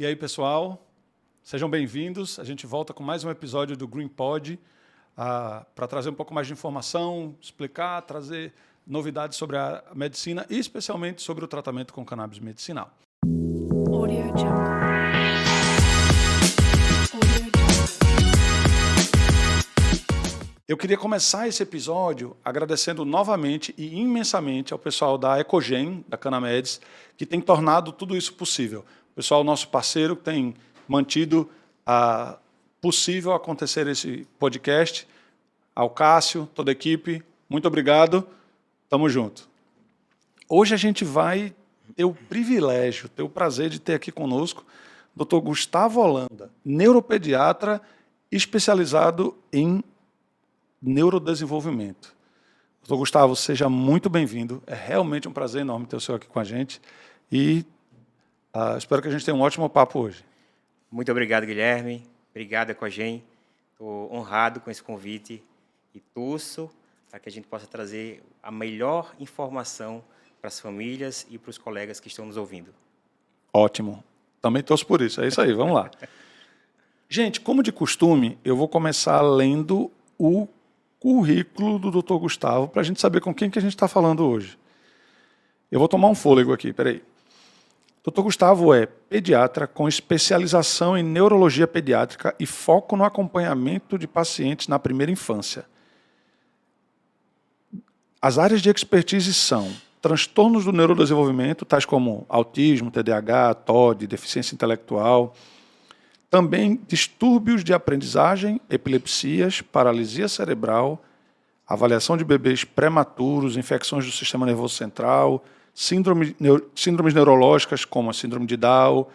E aí, pessoal, sejam bem-vindos. A gente volta com mais um episódio do Green Pod para trazer um pouco mais de informação, explicar, trazer novidades sobre a medicina e especialmente sobre o tratamento com cannabis medicinal. Audio Jungle. Eu queria começar esse episódio agradecendo novamente e imensamente ao pessoal da Ecogen, da Canameds, que tem tornado tudo isso possível. O pessoal, nosso parceiro, que tem mantido possível acontecer esse podcast. Ao Cássio, toda a equipe, muito obrigado. Tamo junto. Hoje a gente vai ter o privilégio, ter o prazer de ter aqui conosco o Dr. Gustavo Holanda, neuropediatra especializado em neurodesenvolvimento. Doutor Gustavo, seja muito bem-vindo. É realmente um prazer enorme ter o senhor aqui com a gente e espero que a gente tenha um ótimo papo hoje. Muito obrigado, Guilherme. Obrigado, Ecogen. Estou honrado com esse convite e torço para que a gente possa trazer a melhor informação para as famílias e para os colegas que estão nos ouvindo. Ótimo. Também torço por isso. É isso aí, vamos lá. Gente, como de costume, eu vou começar lendo o currículo do Dr. Gustavo para a gente saber com quem que a gente está falando hoje. Eu vou tomar um fôlego aqui, peraí. Dr. Gustavo é pediatra com especialização em neurologia pediátrica e foco no acompanhamento de pacientes na primeira infância. As áreas de expertise são transtornos do neurodesenvolvimento, tais como autismo, TDAH, TOD, deficiência intelectual, também distúrbios de aprendizagem, epilepsias, paralisia cerebral, avaliação de bebês prematuros, infecções do sistema nervoso central, síndromes neurológicas como a síndrome de Down,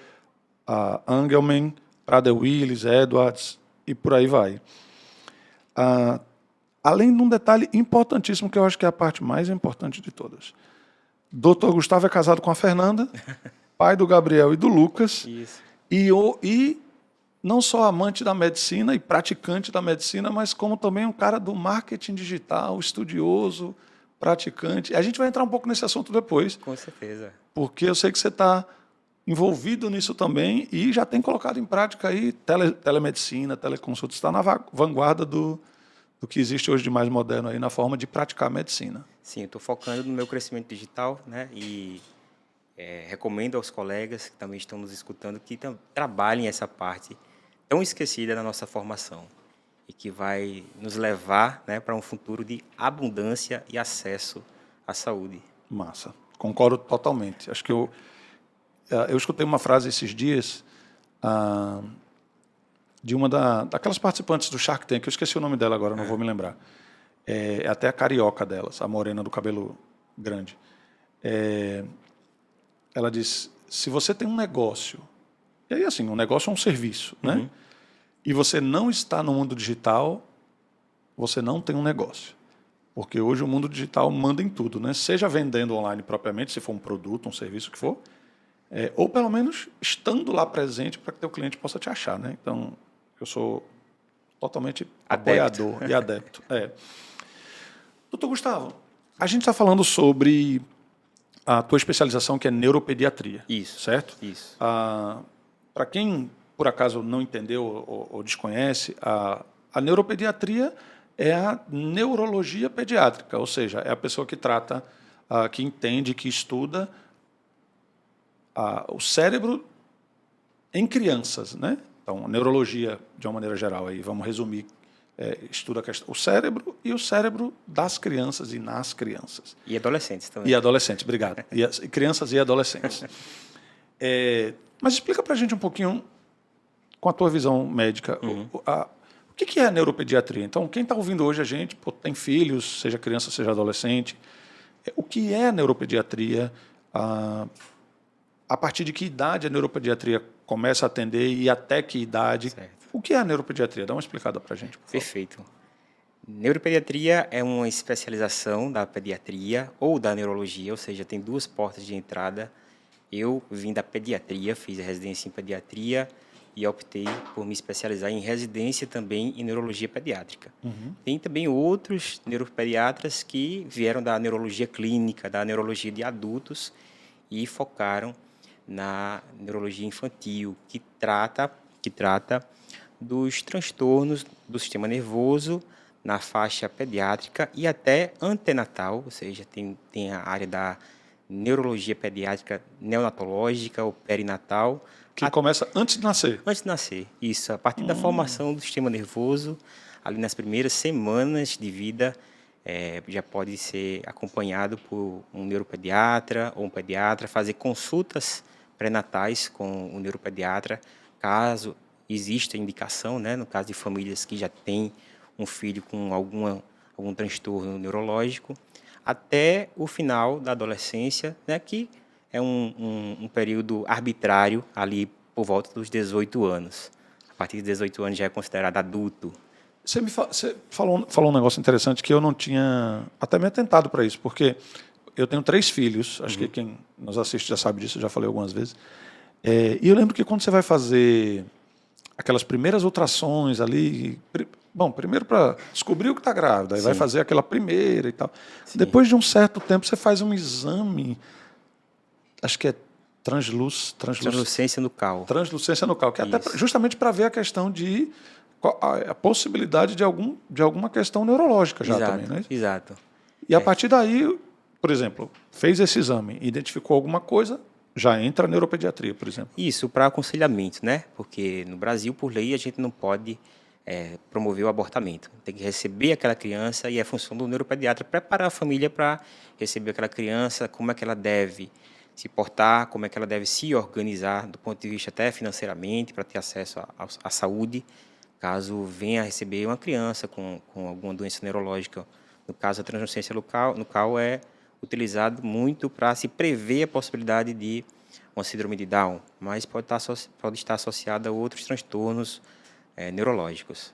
a Angelman, Prader-Willi, Edwards e por aí vai. Além de um detalhe importantíssimo, que eu acho que é a parte mais importante de todas. Dr. Gustavo é casado com a Fernanda, pai do Gabriel e do Lucas. Isso. E não só amante da medicina e praticante da medicina, mas como também um cara do marketing digital, estudioso, praticante. A gente vai entrar um pouco nesse assunto depois. Com certeza. Porque eu sei que você está envolvido nisso também e já tem colocado em prática aí telemedicina, teleconsulta. Você está na vanguarda do que existe hoje de mais moderno aí na forma de praticar a medicina. Sim, eu estou focando no meu crescimento digital, né? E recomendo aos colegas que também estão nos escutando que trabalhem essa parte tão esquecida na nossa formação e que vai nos levar, né, para um futuro de abundância e acesso à saúde. Massa. Concordo totalmente. Acho que eu escutei uma frase esses dias de uma daquelas participantes do Shark Tank, eu esqueci o nome dela agora, não vou me lembrar. É até a carioca delas, a morena do cabelo grande. Ela diz, se você tem um negócio, e aí assim, um negócio é um serviço, né? E você não está no mundo digital, você não tem um negócio. Porque hoje o mundo digital manda em tudo, né? Seja vendendo online propriamente, se for um produto, um serviço, o que for, ou pelo menos estando lá presente para que teu cliente possa te achar, né? Então, eu sou totalmente apoiador e adepto. Doutor Gustavo, a gente está falando sobre a tua especialização, que é neuropediatria. Isso. Certo? Isso. Para quem, por acaso, não entendeu ou desconhece, a neuropediatria é a neurologia pediátrica, ou seja, é a pessoa que trata, que entende, que estuda o cérebro em crianças, né? Então, neurologia, de uma maneira geral, aí vamos resumir, estuda o cérebro e o cérebro das crianças e nas crianças. E adolescentes também. E adolescentes, obrigado. E crianças e adolescentes. Mas explica para a gente um pouquinho, com a tua visão médica, o que é a neuropediatria? Então, quem está ouvindo hoje a gente, tem filhos, seja criança, seja adolescente, o que é a neuropediatria? A partir de que idade a neuropediatria começa a atender e até que idade? Certo. O que é a neuropediatria? Dá uma explicada para a gente, por favor. Perfeito. Neuropediatria é uma especialização da pediatria ou da neurologia, ou seja, tem duas portas de entrada. Eu vim da pediatria, fiz a residência em pediatria e optei por me especializar em residência também em neurologia pediátrica. Tem também outros neuropediatras que vieram da neurologia clínica, da neurologia de adultos e focaram na neurologia infantil, que trata dos transtornos do sistema nervoso na faixa pediátrica e até antenatal, ou seja, tem a área da neurologia pediátrica neonatológica ou perinatal. Que começa antes de nascer. Antes de nascer, isso. A partir da formação do sistema nervoso, ali nas primeiras semanas de vida, já pode ser acompanhado por um neuropediatra ou um pediatra, fazer consultas pré-natais com o neuropediatra, caso exista indicação, né, no caso de famílias que já têm um filho com algum transtorno neurológico, até o final da adolescência, né, que é um período arbitrário ali por volta dos 18 anos. A partir de 18 anos já é considerado adulto. Você falou um negócio interessante que eu não tinha até me atentado para isso, porque eu tenho 3 filhos, acho que quem nos assiste já sabe disso, eu já falei algumas vezes. E eu lembro que quando você vai fazer aquelas primeiras ultrações ali, bom, primeiro para descobrir o que está grávida, aí vai fazer aquela primeira e tal. Sim. Depois de um certo tempo você faz um exame, acho que é Translucência nucal. Translucência nucal, que é até justamente para ver a questão de a possibilidade de alguma questão neurológica já Exato, também, né? exato. E a partir daí, por exemplo, fez esse exame, identificou alguma coisa, já entra a neuropediatria, por exemplo. Isso, para aconselhamento, né? Porque no Brasil, por lei, a gente não pode promover o abortamento. Tem que receber aquela criança e é função do neuropediatra preparar a família para receber aquela criança, como é que ela deve se portar, como é que ela deve se organizar do ponto de vista até financeiramente, para ter acesso à saúde, caso venha a receber uma criança com alguma doença neurológica. No caso, a translucência nucal é utilizado muito para se prever a possibilidade de uma síndrome de Down, mas pode estar associada a outros transtornos neurológicos.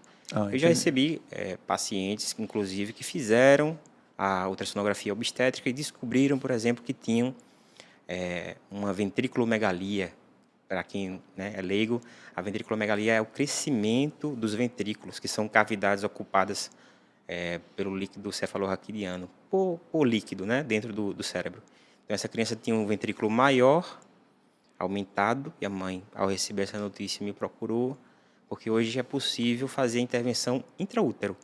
Eu já recebi pacientes, inclusive, que fizeram a ultrassonografia obstétrica e descobriram, por exemplo, que tinham uma ventriculomegalia. Para quem é leigo, a ventriculomegalia é o crescimento dos ventrículos, que são cavidades ocupadas pelo líquido cefalorraquidiano, por líquido, né, dentro do cérebro. Então, essa criança tinha um ventrículo maior, aumentado, e a mãe, ao receber essa notícia, me procurou, porque hoje é possível fazer intervenção intraútero.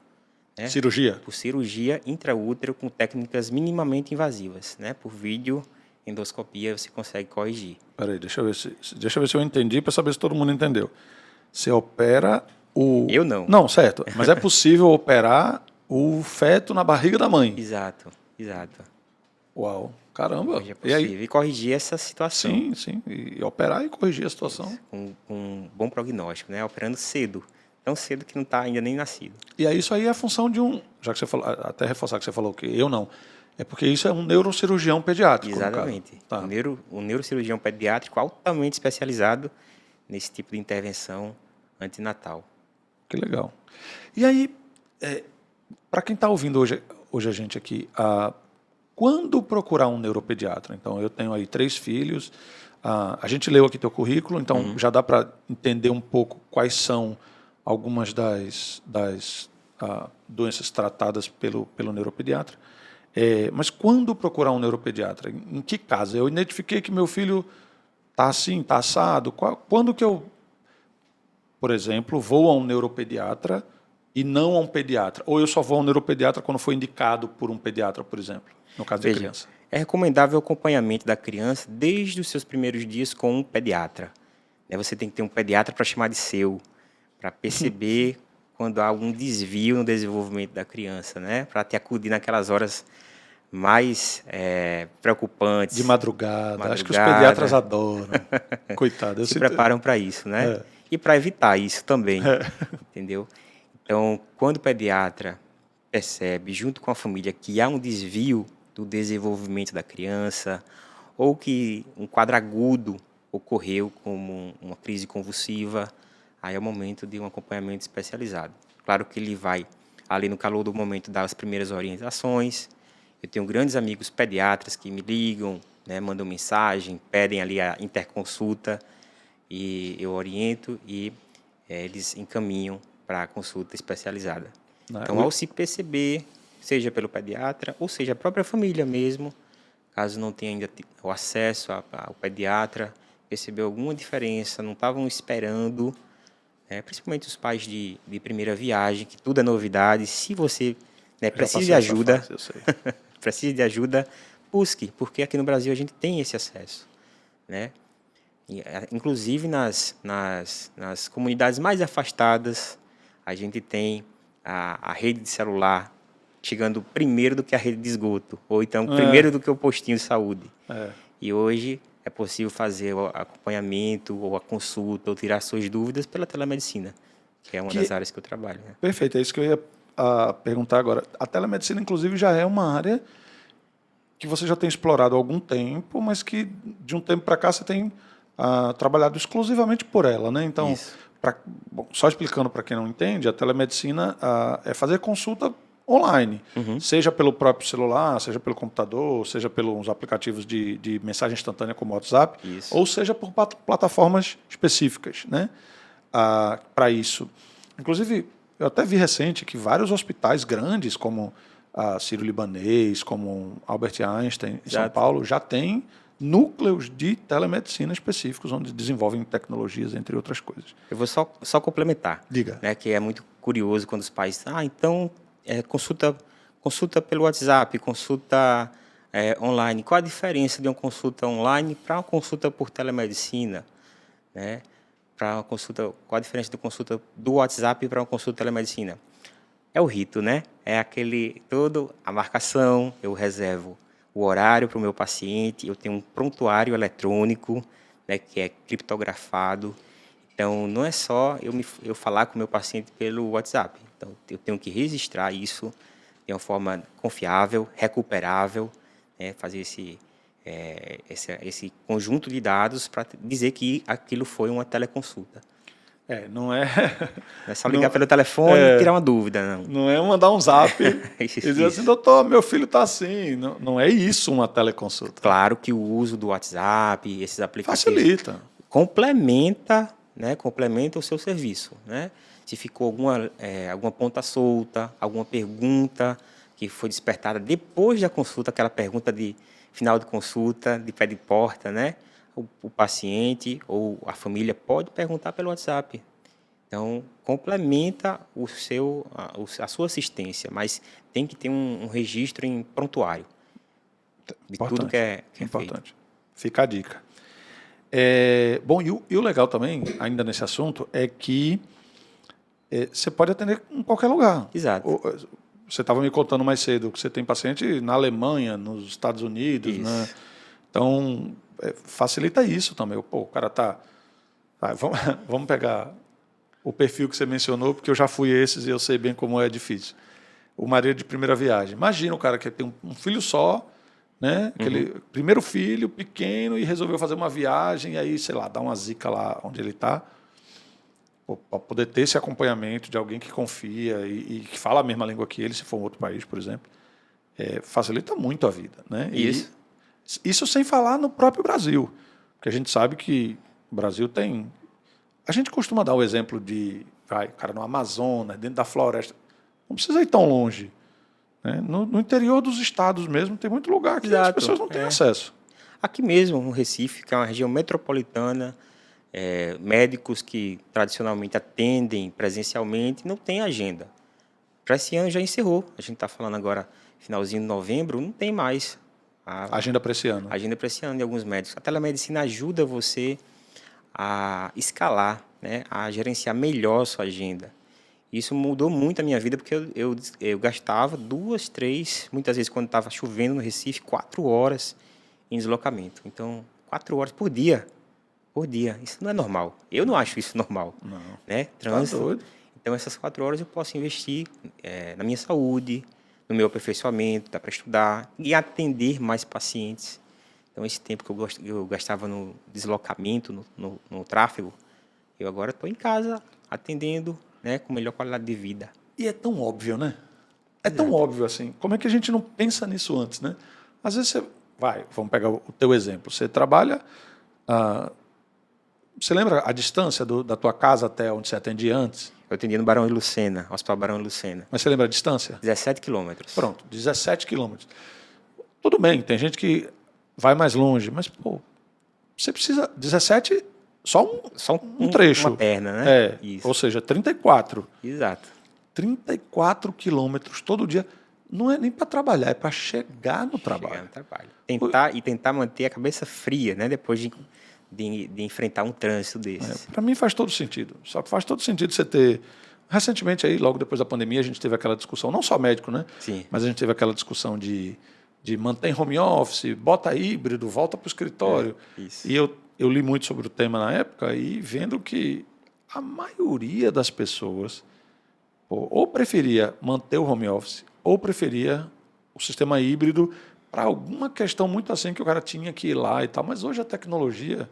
Né? Cirurgia? Por cirurgia intraútero com técnicas minimamente invasivas, né? Por vídeo endoscopia você consegue corrigir. Peraí, deixa eu ver se eu entendi, para saber se todo mundo entendeu. Você opera o... Eu não. Não, certo. Mas é possível operar o feto na barriga da mãe. Exato. Uau, caramba. Hoje é possível. E corrigir essa situação. Sim. E operar e corrigir a situação. Com um bom prognóstico, né? Operando cedo. Tão cedo que não está ainda nem nascido. E aí isso aí é a função de um... Já que você falou, até reforçar que você falou que eu não... É porque isso é um neurocirurgião pediátrico. Exatamente. Tá. Um neurocirurgião pediátrico altamente especializado nesse tipo de intervenção antinatal. Que legal. E aí, para quem está ouvindo hoje a gente aqui, quando procurar um neuropediatra? Então, eu tenho aí 3 filhos, a gente leu aqui teu currículo, então já dá para entender um pouco quais são algumas das doenças tratadas pelo neuropediatra. Mas quando procurar um neuropediatra? Em que caso? Eu identifiquei que meu filho está assim, está assado. Quando que eu, por exemplo, vou a um neuropediatra e não a um pediatra? Ou eu só vou a um neuropediatra quando for indicado por um pediatra, por exemplo, no caso de criança? É recomendável o acompanhamento da criança desde os seus primeiros dias com um pediatra. Você tem que ter um pediatra para chamar de seu, para perceber quando há algum desvio no desenvolvimento da criança, né? Para te acudir naquelas horas mais preocupantes. De madrugada. Acho que os pediatras adoram. Coitado. Se preparam para isso, né? E para evitar isso também, entendeu? Então, quando o pediatra percebe, junto com a família, que há um desvio do desenvolvimento da criança ou que um quadro agudo ocorreu como uma crise convulsiva, aí é o momento de um acompanhamento especializado. Claro que ele vai, ali no calor do momento, dar as primeiras orientações. Eu tenho grandes amigos pediatras que me ligam, né, mandam mensagem, pedem ali a interconsulta e eu oriento e eles encaminham para a consulta especializada. Então, ao se perceber, seja pelo pediatra ou seja a própria família mesmo, caso não tenha ainda o acesso ao pediatra, percebeu alguma diferença, não estavam esperando, principalmente os pais de primeira viagem, que tudo é novidade. Se você Já precisa de passei essa ajuda, fase, eu sei. precisa de ajuda, busque, porque aqui no Brasil a gente tem esse acesso, né? Inclusive nas comunidades mais afastadas, a gente tem a rede de celular chegando primeiro do que a rede de esgoto, ou então primeiro do que o postinho de saúde. É. E hoje é possível fazer o acompanhamento, ou a consulta, ou tirar suas dúvidas pela telemedicina, que é uma das áreas que eu trabalho. Né? Perfeito, é isso que eu ia perguntar agora. A telemedicina, inclusive, já é uma área que você já tem explorado há algum tempo, mas que de um tempo para cá você tem trabalhado exclusivamente por ela, né? Então, só explicando para quem não entende, a telemedicina é fazer consulta online, seja pelo próprio celular, seja pelo computador, seja pelos aplicativos de mensagem instantânea como o WhatsApp, ou seja por plataformas específicas, né? Para isso. Inclusive, eu até vi recente que vários hospitais grandes, como a Sírio-Libanês, como Albert Einstein em São Paulo, já têm núcleos de telemedicina específicos, onde desenvolvem tecnologias, entre outras coisas. Eu vou só complementar. Diga. Né, que é muito curioso quando os pais... então, consulta pelo WhatsApp, consulta online. Qual a diferença de uma consulta online para uma consulta por telemedicina? Né? Qual a diferença de consulta do WhatsApp para uma consulta telemedicina? É o rito, né? É a marcação, eu reservo o horário para o meu paciente, eu tenho um prontuário eletrônico, né, que é criptografado. Então, não é só eu falar com o meu paciente pelo WhatsApp. Então, eu tenho que registrar isso de uma forma confiável, recuperável, né, fazer esse conjunto de dados para dizer que aquilo foi uma teleconsulta. Não é... Não é só ligar pelo telefone e tirar uma dúvida, não. Não é mandar um zap e dizer assim, doutor, meu filho está assim. Não é isso uma teleconsulta. Claro que o uso do WhatsApp, esses aplicativos... Facilita. Complementa o seu serviço, né? Se ficou alguma ponta solta, alguma pergunta que foi despertada depois da consulta, aquela pergunta de final de consulta, de pé de porta, né? O paciente ou a família pode perguntar pelo WhatsApp. Então, complementa a sua assistência, mas tem que ter um registro em prontuário de tudo que é importante. Feito. Fica a dica. Bom, e o legal também, ainda nesse assunto, é que você pode atender em qualquer lugar. Exato. Você estava me contando mais cedo que você tem paciente na Alemanha, nos Estados Unidos, né? Então, facilita isso também. O cara tá... Vamos pegar o perfil que você mencionou, porque eu já fui esses e eu sei bem como é difícil. O marido de primeira viagem. Imagina o cara que tem um filho só, né? Aquele primeiro filho, pequeno, e resolveu fazer uma viagem, e aí, sei lá, dá uma zica lá onde ele está, para poder ter esse acompanhamento de alguém que confia e que fala a mesma língua que ele, se for um outro país, por exemplo, facilita muito a vida, né? Isso sem falar no próprio Brasil, porque a gente sabe que o Brasil tem... A gente costuma dar o exemplo de, cara, no Amazonas, dentro da floresta, não precisa ir tão longe. Né? No interior dos estados mesmo, tem muito lugar que as pessoas não têm acesso. Aqui mesmo, no Recife, que é uma região metropolitana, médicos que tradicionalmente atendem presencialmente não têm agenda. Para esse ano já encerrou. A gente está falando agora, finalzinho de novembro, não tem mais. Agenda para esse ano. Agenda para esse ano de alguns médicos. A telemedicina ajuda você a escalar, né, a gerenciar melhor a sua agenda. Isso mudou muito a minha vida, porque eu gastava 2, 3, muitas vezes quando estava chovendo no Recife, 4 horas em deslocamento. Então, 4 horas por dia. Isso não é normal. Eu não acho isso normal. Não. Né? Trânsito. Então, essas 4 horas eu posso investir na minha saúde, no meu aperfeiçoamento, dá para estudar e atender mais pacientes. Então, esse tempo que eu gastava no deslocamento, no tráfego, eu agora estou em casa atendendo, né, com melhor qualidade de vida. E é tão óbvio, né? É tão óbvio assim. Como é que a gente não pensa nisso antes, né? Às vezes você... vamos pegar o teu exemplo. Você trabalha... você lembra a distância da tua casa até onde você atendia antes? Eu atendia no Barão de Lucena, Hospital Barão de Lucena. Mas você lembra a distância? 17 quilômetros. Pronto, 17 quilômetros. Tudo bem, tem gente que vai mais longe, mas, você precisa... 17, só Só um trecho. uma perna, né? Isso. Ou seja, 34. Exato. 34 quilômetros todo dia. Não é nem para trabalhar, é para chegar no trabalho. Chegar no trabalho. Tentar manter a cabeça fria, né? Depois de enfrentar um trânsito desse. Para mim faz todo sentido. Só que faz todo sentido você ter... Recentemente, aí, logo depois da pandemia, a gente teve aquela discussão, não só médico, né? Sim. Mas a gente teve aquela discussão de manter home office, bota híbrido, volta para o escritório. Isso. E eu li muito sobre o tema na época e vendo que a maioria das pessoas ou preferia manter o home office ou preferia o sistema híbrido para alguma questão muito assim que o cara tinha que ir lá e tal. Mas hoje a tecnologia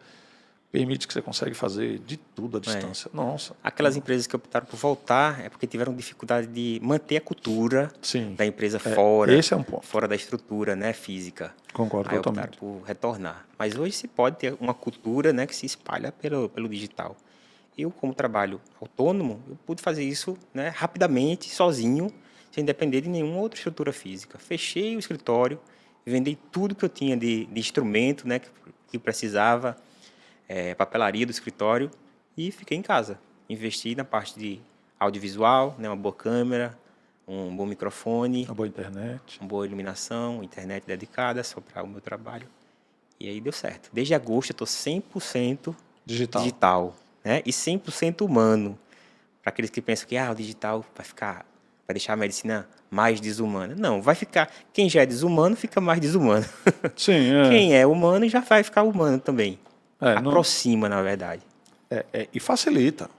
permite que você consegue fazer de tudo à distância. Nossa. Aquelas empresas que optaram por voltar é porque tiveram dificuldade de manter a cultura Sim. da empresa fora. Esse é um ponto. Fora da estrutura, né, física. Concordo Aí totalmente. optaram por retornar. Mas hoje se pode ter uma cultura, né, que se espalha pelo digital. Eu, como trabalho autônomo, eu pude fazer isso, né, rapidamente, sozinho, sem depender de nenhuma outra estrutura física. Fechei o escritório, vendi tudo que eu tinha de instrumento, né, que precisava, papelaria do escritório, e fiquei em casa. Investi na parte de audiovisual, né, uma boa câmera, um bom microfone, Uma boa internet. uma boa iluminação, internet dedicada só para o meu trabalho. E aí deu certo. Desde agosto eu estou 100% digital, né? E 100% humano. Para aqueles que pensam que o digital vai deixar a medicina mais desumana. Não, vai ficar... Quem já é desumano, fica mais desumano. Sim, Quem é humano já vai ficar humano também. Não- Aproxima, na verdade. E facilita.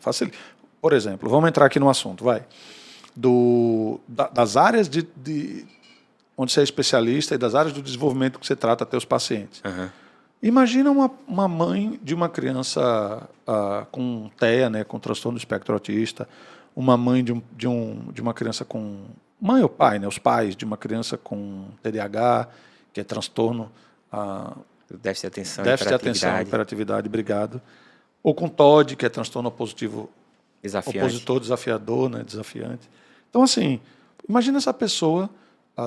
Por exemplo, vamos entrar aqui no assunto, vai. Das áreas onde você é especialista e das áreas do desenvolvimento que você trata teus pacientes. Uhum. Imagina uma mãe de uma criança com TEA, né, com transtorno do espectro autista, uma mãe de uma criança com... Mãe ou pai, né, os pais de uma criança com TDAH, que é transtorno... Déficit de atenção, déficit de atenção, hiperatividade, obrigado. Ou com TOD, que é transtorno opositor desafiador, né, desafiante. Então, assim, imagina essa pessoa,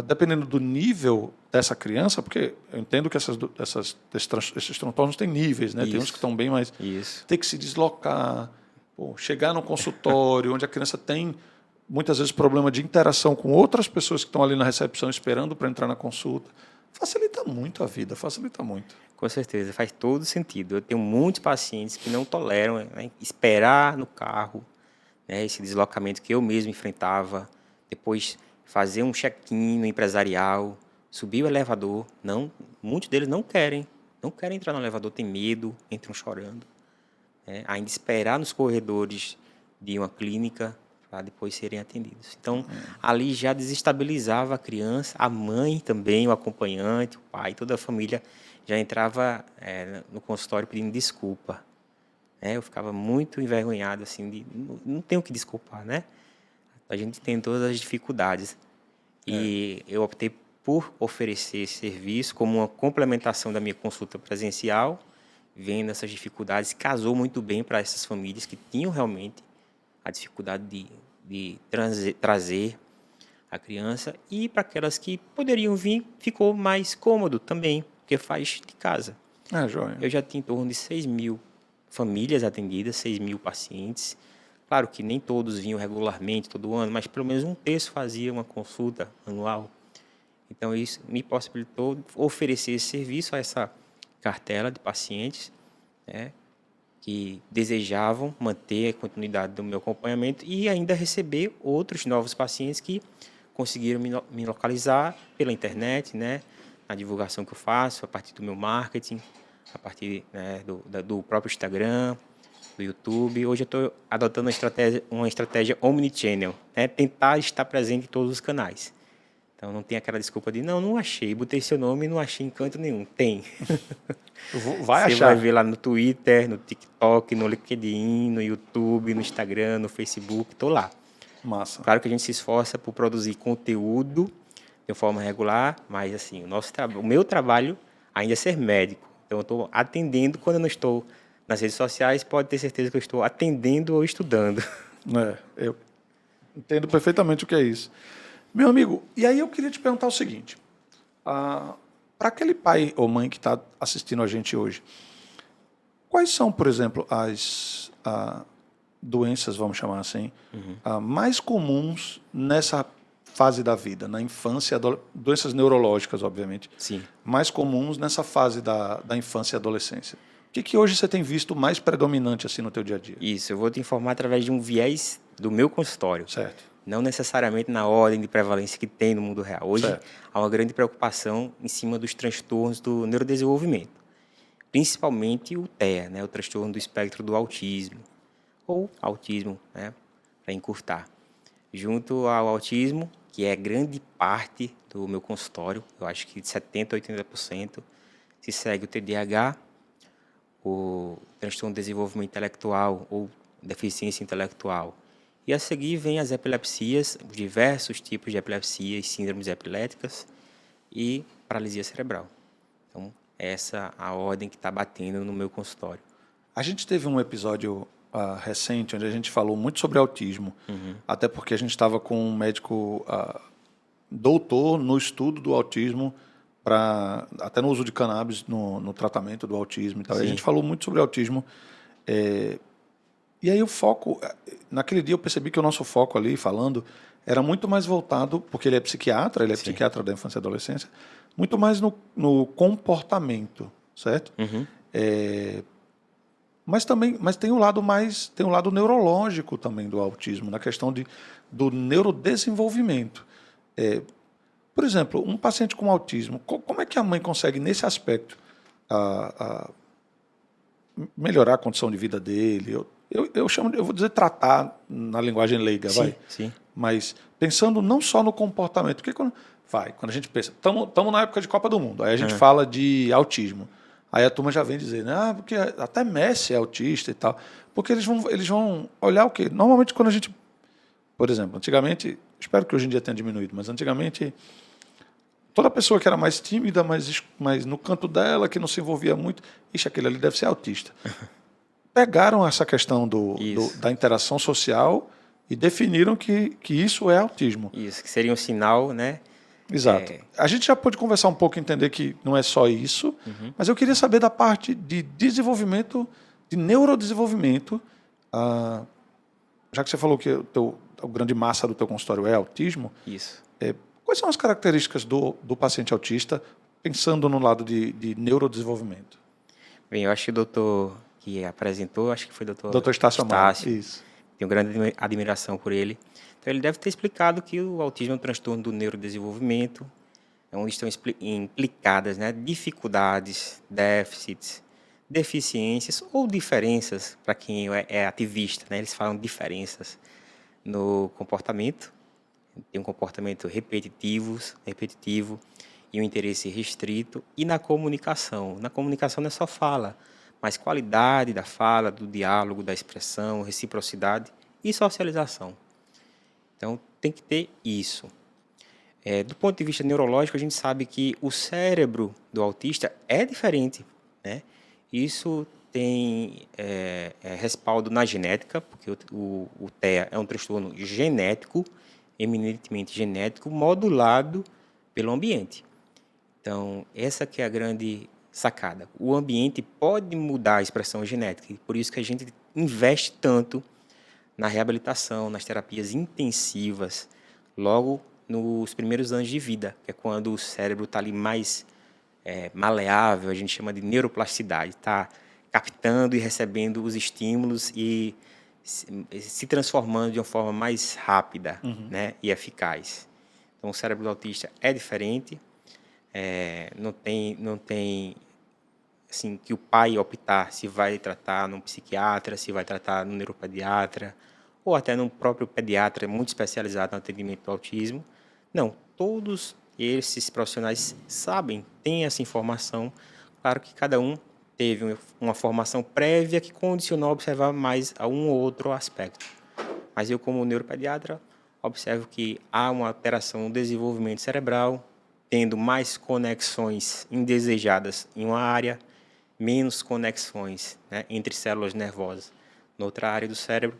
dependendo do nível dessa criança, porque eu entendo que esses transtornos têm níveis, né? Tem uns que estão bem mais... Isso. Ter que se deslocar, chegar no consultório, onde a criança tem, muitas vezes, problema de interação com outras pessoas que estão ali na recepção esperando para entrar na consulta. Facilita muito a vida, facilita muito. Com certeza, faz todo sentido. Eu tenho muitos pacientes que não toleram, né, esperar no carro, né, esse deslocamento que eu mesmo enfrentava, depois fazer um check-in no empresarial, subir o elevador. Não, muitos deles não querem entrar no elevador, têm medo, entram chorando. Né, ainda esperar nos corredores de uma clínica para depois serem atendidos. Então, ali já desestabilizava a criança, a mãe também, o acompanhante, o pai, toda a família já entrava no consultório pedindo desculpa. Eu ficava muito envergonhado, assim, não tenho o que desculpar, né? A gente tem todas as dificuldades. E eu optei por oferecer esse serviço como uma complementação da minha consulta presencial, vendo essas dificuldades, casou muito bem para essas famílias que tinham realmente a dificuldade de trazer a criança, e para aquelas que poderiam vir, ficou mais cômodo também, porque faz de casa. Joia. Eu já tinha em torno de 6.000 famílias atendidas, 6.000 pacientes. Claro que nem todos vinham regularmente, todo ano, mas pelo menos um terço fazia uma consulta anual. Então, isso me possibilitou oferecer esse serviço a essa cartela de pacientes, né, que desejavam manter a continuidade do meu acompanhamento e ainda receber outros novos pacientes que conseguiram me localizar pela internet, né, na divulgação que eu faço, a partir do meu marketing, a partir, né, do próprio Instagram, do YouTube. Hoje eu estou adotando uma estratégia omnichannel, né, tentar estar presente em todos os canais. Então, não tem aquela desculpa de, não achei, botei seu nome e não achei em canto nenhum. Tem. Vai achar. Você vai ver lá no Twitter, no TikTok, no LinkedIn, no YouTube, no Instagram, no Facebook, estou lá. Massa. Claro que a gente se esforça por produzir conteúdo de forma regular, mas assim, o meu trabalho ainda é ser médico. Então, eu estou atendendo quando eu não estou nas redes sociais, pode ter certeza que eu estou atendendo ou estudando. Eu entendo perfeitamente o que é isso. Meu amigo, e aí eu queria te perguntar o seguinte. Para aquele pai ou mãe que está assistindo a gente hoje, Quais são, por exemplo, as doenças, vamos chamar assim, mais comuns nessa fase da vida, na infância, doenças neurológicas, obviamente, Sim. mais comuns nessa fase da infância e adolescência? O que hoje você tem visto mais predominante assim no teu dia a dia? Isso, eu vou te informar através de um viés do meu consultório. Certo, Não necessariamente na ordem de prevalência que tem no mundo real. Hoje, certo. há uma grande preocupação em cima dos transtornos do neurodesenvolvimento, principalmente o TEA, né, o transtorno do espectro do autismo, ou autismo, né, para encurtar. Junto ao autismo, que é grande parte do meu consultório, eu acho que de 70% a 80%, se segue o TDAH, o transtorno de desenvolvimento intelectual ou deficiência intelectual. E a seguir vem as epilepsias, os diversos tipos de epilepsias, síndromes epiléticas e paralisia cerebral. Então, essa é a ordem que está batendo no meu consultório. A gente teve um episódio recente onde a gente falou muito sobre autismo, até porque a gente estava com um médico doutor no estudo do autismo, até no uso de cannabis no tratamento do autismo e tal. E a gente falou muito sobre autismo. E aí o foco, naquele dia eu percebi que o nosso foco ali, falando, era muito mais voltado, porque ele é psiquiatra da infância e adolescência, muito mais no comportamento, certo? Mas tem um lado neurológico também do autismo, na questão do neurodesenvolvimento. Por exemplo, um paciente com autismo, como é que a mãe consegue, nesse aspecto, melhorar a condição de vida dele? Eu vou dizer tratar na linguagem leiga, vai. Sim. Mas pensando não só no comportamento, porque quando a gente pensa, estamos na época de Copa do Mundo, aí a gente fala de autismo. Aí a turma já vem dizer, né, porque até Messi é autista e tal. Porque eles vão olhar o quê? Normalmente quando a gente, por exemplo, antigamente, espero que hoje em dia tenha diminuído, mas antigamente toda pessoa que era mais tímida, mas no canto dela, que não se envolvia muito, aquele ali deve ser autista. Pegaram essa questão da interação social e definiram que isso é autismo. Isso, que seria um sinal, né? Exato. A gente já pôde conversar um pouco, entender que não é só isso, mas eu queria saber da parte de desenvolvimento, de neurodesenvolvimento, já que você falou que a grande massa do teu consultório é autismo. Isso. Quais são as características do paciente autista, pensando no lado de neurodesenvolvimento? Bem, eu acho que o doutor que apresentou, acho que foi o Dr. Estácio Amaro. Isso. Tenho grande admiração por ele. Então, ele deve ter explicado que o autismo é um transtorno do neurodesenvolvimento, onde estão implicadas, né, dificuldades, déficits, deficiências ou diferenças, para quem é ativista, né, eles falam diferenças no comportamento. Tem um comportamento repetitivo e um interesse restrito. E na comunicação. Na comunicação não é só fala, mas qualidade da fala, do diálogo, da expressão, reciprocidade e socialização. Então, tem que ter isso. Do ponto de vista neurológico, a gente sabe que o cérebro do autista é diferente, né? Isso tem respaldo na genética, porque o TEA é um transtorno genético, eminentemente genético, modulado pelo ambiente. Então, essa que é a grande sacada. O ambiente pode mudar a expressão genética, e por isso que a gente investe tanto na reabilitação, nas terapias intensivas, logo nos primeiros anos de vida, que é quando o cérebro está ali mais maleável, a gente chama de neuroplasticidade, está captando e recebendo os estímulos e se transformando de uma forma mais rápida, né, e eficaz. Então, o cérebro do autista é diferente, não tem assim, que o pai optar se vai tratar num psiquiatra, se vai tratar num neuropediatra, ou até num próprio pediatra muito especializado no atendimento do autismo. Não, todos esses profissionais sabem, têm essa informação. Claro que cada um teve uma formação prévia que condicionou a observar mais a um ou outro aspecto. Mas eu, como neuropediatra, observo que há uma alteração no desenvolvimento cerebral, tendo mais conexões indesejadas em uma área, menos conexões, né, entre células nervosas noutra área do cérebro.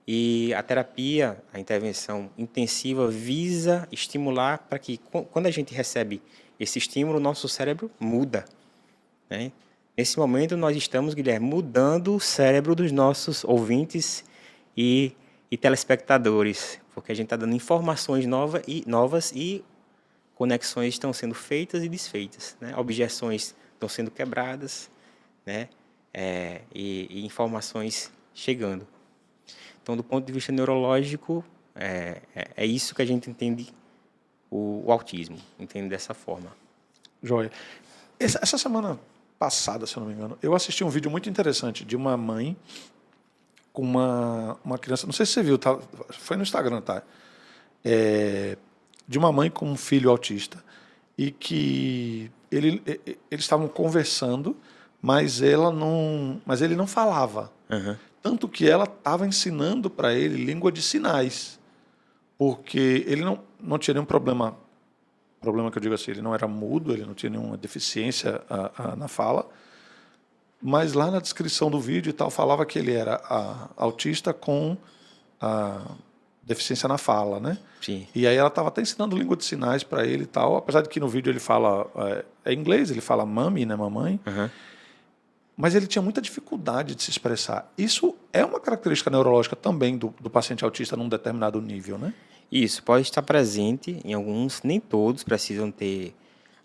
E a terapia, a intervenção intensiva, visa estimular para que, quando a gente recebe esse estímulo, o nosso cérebro muda, né? Nesse momento, nós estamos, Guilherme, mudando o cérebro dos nossos ouvintes e telespectadores, porque a gente está dando informações novas e conexões estão sendo feitas e desfeitas, né? Objeções estão sendo quebradas, né? E informações chegando. Então, do ponto de vista neurológico, é isso que a gente entende o autismo, entende dessa forma. Joia. Essa semana passada, se eu não me engano, eu assisti um vídeo muito interessante de uma mãe com uma criança, não sei se você viu, tá? Foi no Instagram, tá? De uma mãe com um filho autista e que eles estavam conversando, mas ele não falava. Uhum. Tanto que ela estava ensinando para ele língua de sinais, porque ele não tinha nenhum problema que eu digo assim, ele não era mudo, ele não tinha nenhuma deficiência na fala, mas lá na descrição do vídeo e tal, falava que ele era autista com deficiência na fala, né? Sim. E aí ela estava até ensinando língua de sinais para ele e tal, apesar de que no vídeo ele fala inglês, ele fala mami, né, mamãe, Uhum. mas ele tinha muita dificuldade de se expressar. Isso é uma característica neurológica também do paciente autista num determinado nível, né? Isso, pode estar presente em alguns, nem todos precisam ter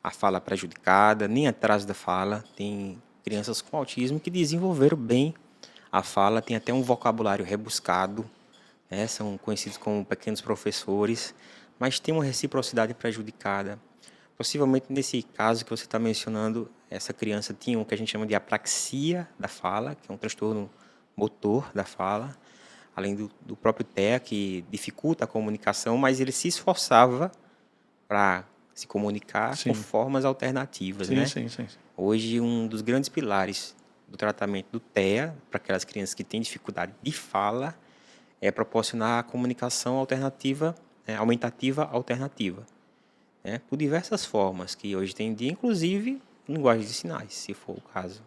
a fala prejudicada, nem atraso da fala. Tem crianças com autismo que desenvolveram bem a fala, tem até um vocabulário rebuscado, né? São conhecidos como pequenos professores, mas tem uma reciprocidade prejudicada. Possivelmente nesse caso que você está mencionando, essa criança tinha o que a gente chama de apraxia da fala, que é um transtorno motor da fala, além do próprio TEA, que dificulta a comunicação, mas ele se esforçava para se comunicar Sim. com formas alternativas, Sim, né? sim. Hoje, um dos grandes pilares do tratamento do TEA, para aquelas crianças que têm dificuldade de fala, é proporcionar a comunicação alternativa, aumentativa alternativa, né? Por diversas formas que hoje tem dia, inclusive linguagem de sinais, se for o caso,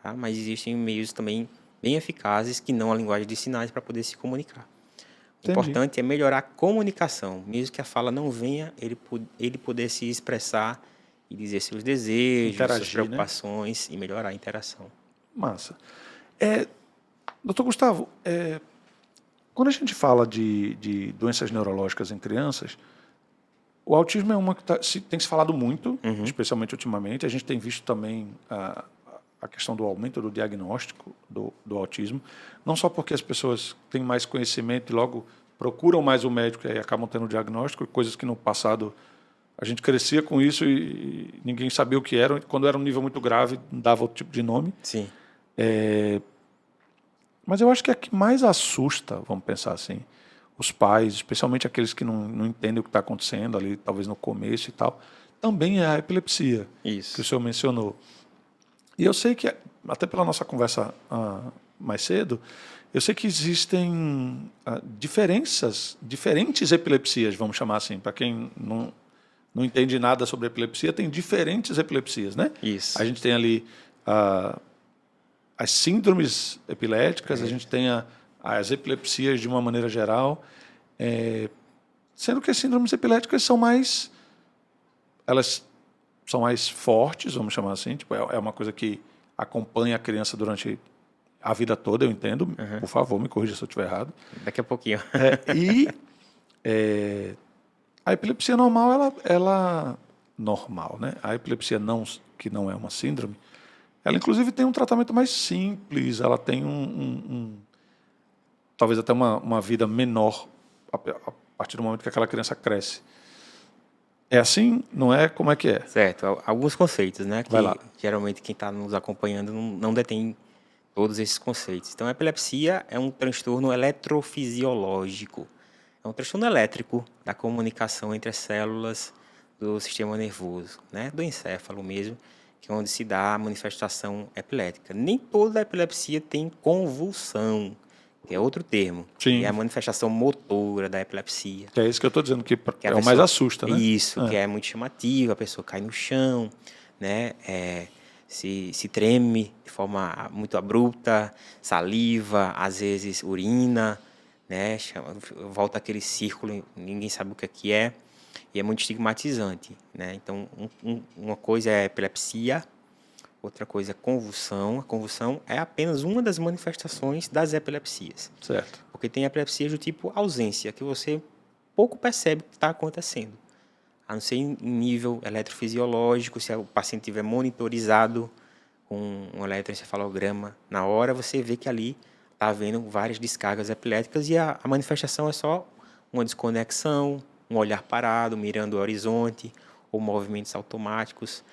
tá? Mas existem meios também bem eficazes que não a linguagem de sinais para poder se comunicar. O Entendi. importante é melhorar a comunicação, mesmo que a fala não venha, ele poder se expressar e dizer seus desejos, Interagir, suas preocupações, né? E melhorar a interação. Massa. Doutor Gustavo, quando a gente fala de doenças neurológicas em crianças, o autismo é uma que tem se falado muito, especialmente ultimamente. A gente tem visto também a questão do aumento do diagnóstico do autismo, não só porque as pessoas têm mais conhecimento e logo procuram mais o médico e acabam tendo diagnóstico, coisas que no passado a gente crescia com isso e ninguém sabia o que era. Quando era um nível muito grave, dava outro tipo de nome. Sim. Mas eu acho que a que mais assusta, vamos pensar assim, os pais, especialmente aqueles que não entendem o que está acontecendo ali, talvez no começo e tal, também é a epilepsia, Isso. que o senhor mencionou. E eu sei que, até pela nossa conversa mais cedo, eu sei que existem diferentes epilepsias, vamos chamar assim, para quem não entende nada sobre epilepsia, tem diferentes epilepsias, né? Isso. A gente tem ali as síndromes epiléticas, a gente tem as epilepsias de uma maneira geral, sendo que as síndromes epiléticas elas são mais fortes, vamos chamar assim, tipo, é uma coisa que acompanha a criança durante a vida toda, eu entendo, por favor, me corrija se eu estiver errado. Daqui a pouquinho. A epilepsia normal, ela normal, né? A epilepsia que não é uma síndrome, ela inclusive tem um tratamento mais simples, ela tem talvez até uma vida menor a partir do momento que aquela criança cresce. É assim? Não é? Como é que é? Certo. Alguns conceitos, né? Que Vai lá. geralmente quem está nos acompanhando não detém todos esses conceitos. Então, a epilepsia é um transtorno eletrofisiológico. É um transtorno elétrico da comunicação entre as células do sistema nervoso, né? Do encéfalo mesmo, que é onde se dá a manifestação epilética. Nem toda epilepsia tem convulsão, que é outro termo. Sim. Que é a manifestação motora da epilepsia. Que é isso que eu estou dizendo, que Que é o mais assusta, né? Isso, que é muito chamativo, a pessoa cai no chão, né? Se treme de forma muito abrupta, saliva, às vezes urina, né? Volta aquele círculo, ninguém sabe o que é, e é muito estigmatizante, né? Então, uma coisa é a epilepsia, Outra coisa, convulsão. A convulsão é apenas uma das manifestações das epilepsias. Certo. Porque tem epilepsias do tipo ausência, que você pouco percebe que está acontecendo. A não ser em nível eletrofisiológico, se o paciente estiver monitorizado com um eletroencefalograma na hora, você vê que ali está havendo várias descargas epiléticas e a manifestação é só uma desconexão, um olhar parado, mirando o horizonte, ou movimentos automáticos.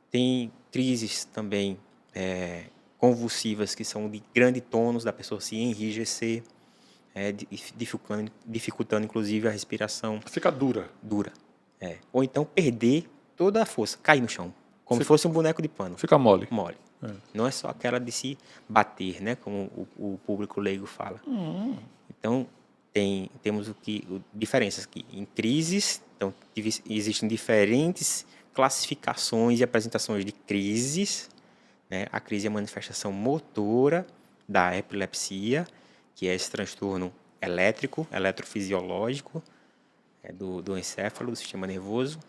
Tem crises também convulsivas, que são de grande tônus, da pessoa se enrijecer, dificultando inclusive a respiração Fica dura. dura. Ou então perder toda a força, cair no chão, como se fosse um boneco de pano. Fica mole. Mole. Não é só aquela de se bater, né, como o público leigo fala. Então, temos diferenças aqui. Em crises, então, existem diferentes classificações e apresentações de crises. Né? A crise é a manifestação motora da epilepsia, que é esse transtorno elétrico, eletrofisiológico, do encéfalo, do sistema nervoso.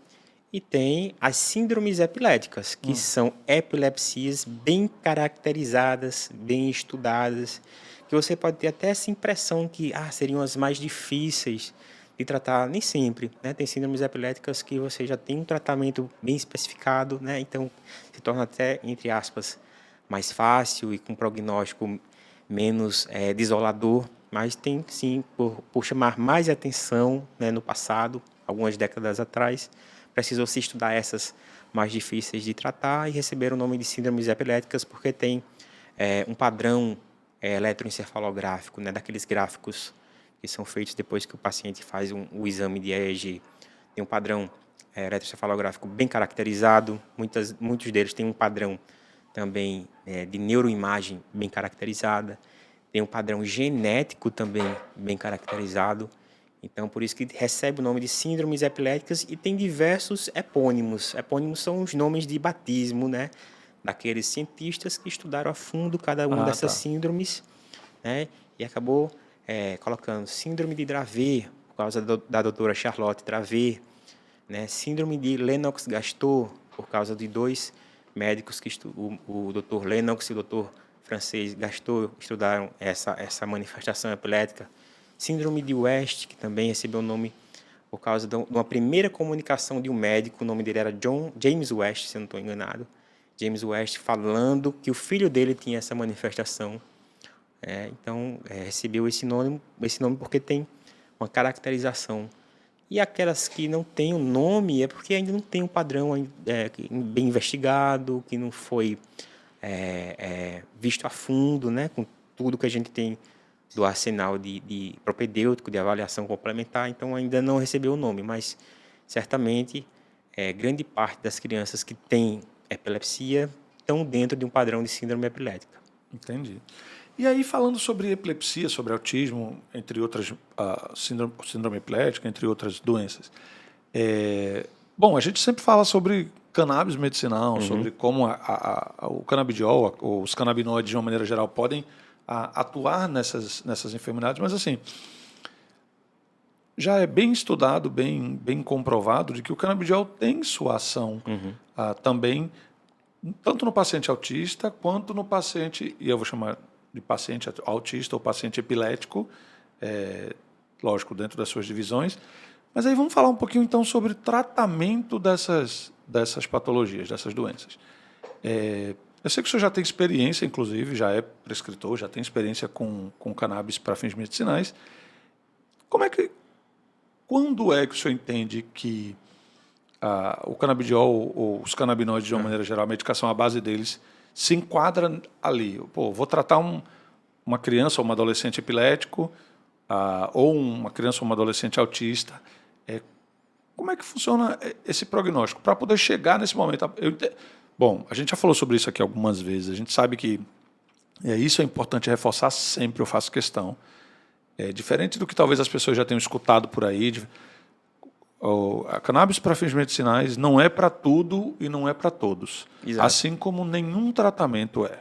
E tem as síndromes epiléticas, que são epilepsias bem caracterizadas, bem estudadas, que você pode ter até essa impressão que seriam as mais difíceis de tratar, nem sempre. Né? Tem síndromes epiléticas que você já tem um tratamento bem especificado, né? Então se torna até, entre aspas, mais fácil e com prognóstico menos desolador, mas tem sim, por chamar mais atenção, né, no passado, algumas décadas atrás, precisou se estudar essas mais difíceis de tratar e receber o nome de síndromes epiléticas porque tem um padrão eletroencefalográfico, né, daqueles gráficos que são feitos depois que o paciente faz o exame de EEG. Tem um padrão eletroencefalográfico bem caracterizado, muitos deles têm um padrão também de neuroimagem bem caracterizada, tem um padrão genético também bem caracterizado. Então, por isso que recebe o nome de síndromes epiléticas e tem diversos epônimos. Epônimos são os nomes de batismo, né, daqueles cientistas que estudaram a fundo cada uma dessas síndromes, né, e acabou colocando síndrome de Dravet, por causa da doutora Charlotte Dravet, né, síndrome de Lennox-Gastaut, por causa de dois médicos, o doutor Lennox e o doutor francês Gastaut, estudaram essa manifestação epilética. Síndrome de West, que também recebeu o nome por causa de uma primeira comunicação de um médico, o nome dele era James West, se eu não estou enganado. James West falando que o filho dele tinha essa manifestação. Então, recebeu esse nome porque tem uma caracterização. E aquelas que não têm o nome é porque ainda não tem um padrão bem investigado, que não foi visto a fundo, né, com tudo que a gente tem do arsenal de propedêutico, de avaliação complementar, então ainda não recebeu o nome, mas certamente grande parte das crianças que têm epilepsia estão dentro de um padrão de síndrome epilética. Entendi. E aí, falando sobre epilepsia, sobre autismo, entre outras, síndrome epilética, entre outras doenças, bom, a gente sempre fala sobre cannabis medicinal, sobre como o canabidiol, os canabinoides, de uma maneira geral, podem atuar nessas enfermidades, mas assim, já é bem estudado, bem comprovado de que o canabidiol tem sua ação também, tanto no paciente autista quanto no paciente, e eu vou chamar de paciente autista ou paciente epilético, lógico, dentro das suas divisões. Mas aí vamos falar um pouquinho então sobre tratamento dessas patologias, dessas doenças. Eu sei que o senhor já tem experiência, inclusive, já é prescritor, já tem experiência com cannabis para fins medicinais. Quando é que o senhor entende que o canabidiol ou os canabinoides, de uma maneira geral, a medicação, a base deles, se enquadra ali? Vou tratar uma criança ou um adolescente epilético, ou uma criança ou um adolescente autista. Como é que funciona esse prognóstico? Para poder chegar nesse momento... Bom, a gente já falou sobre isso aqui algumas vezes. A gente sabe que isso é importante reforçar sempre, eu faço questão. Diferente do que talvez as pessoas já tenham escutado por aí, a cannabis para fins medicinais não é para tudo e não é para todos. Exato. Assim como nenhum tratamento é.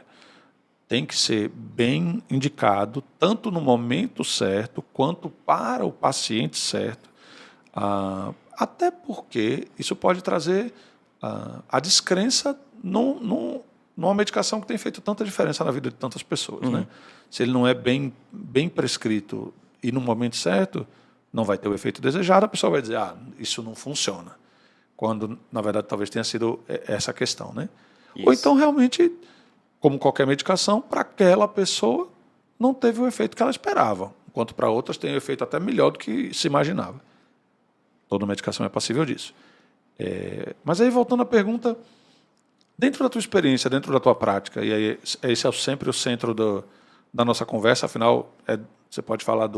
Tem que ser bem indicado, tanto no momento certo, quanto para o paciente certo. Até porque isso pode trazer a descrença no numa medicação que tem feito tanta diferença na vida de tantas pessoas, né? Se ele não é bem prescrito e no momento certo, não vai ter o efeito desejado, a pessoa vai dizer, isso não funciona. Quando, na verdade, talvez tenha sido essa a questão, né? Isso. Ou então, realmente, como qualquer medicação, para aquela pessoa não teve o efeito que ela esperava, enquanto para outras tem um efeito até melhor do que se imaginava. Toda medicação é passível disso. Mas aí, voltando à pergunta, dentro da tua experiência, dentro da tua prática, e aí esse é sempre o centro da nossa conversa, afinal, você pode falar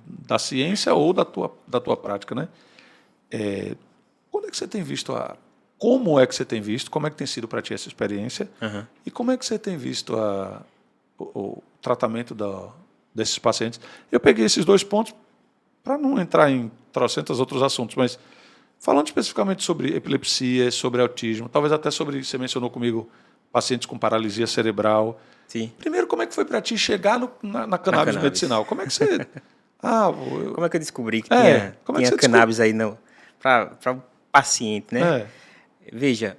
da ciência ou da tua prática, né? Quando é que você tem visto como é que você tem visto, como é que tem sido para ti essa experiência, e como é que você tem visto o tratamento desses pacientes? Eu peguei esses 2 pontos para não entrar em trocentos outros assuntos, mas falando especificamente sobre epilepsia, sobre autismo, talvez até sobre, você mencionou comigo, pacientes com paralisia cerebral. Sim. Primeiro, como é que foi para ti chegar na cannabis medicinal? Como é que você... Como é que eu descobri que como é que tinha você cannabis aí para o paciente, né? É. Veja,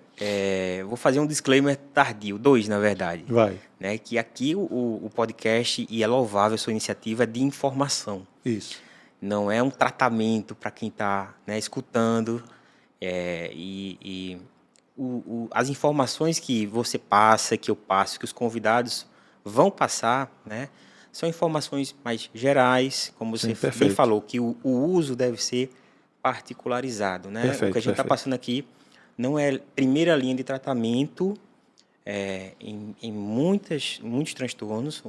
vou fazer um disclaimer tardio, 2, na verdade. Vai. Né? Que aqui o podcast, e é louvável a sua iniciativa, de informação. Isso. Não é um tratamento para quem está, né, escutando. As informações que você passa, que eu passo, que os convidados vão passar, né, são informações mais gerais, como você bem falou, que o uso deve ser particularizado. Né? Perfeito, o que a gente está passando aqui não é primeira linha de tratamento em muitos transtornos.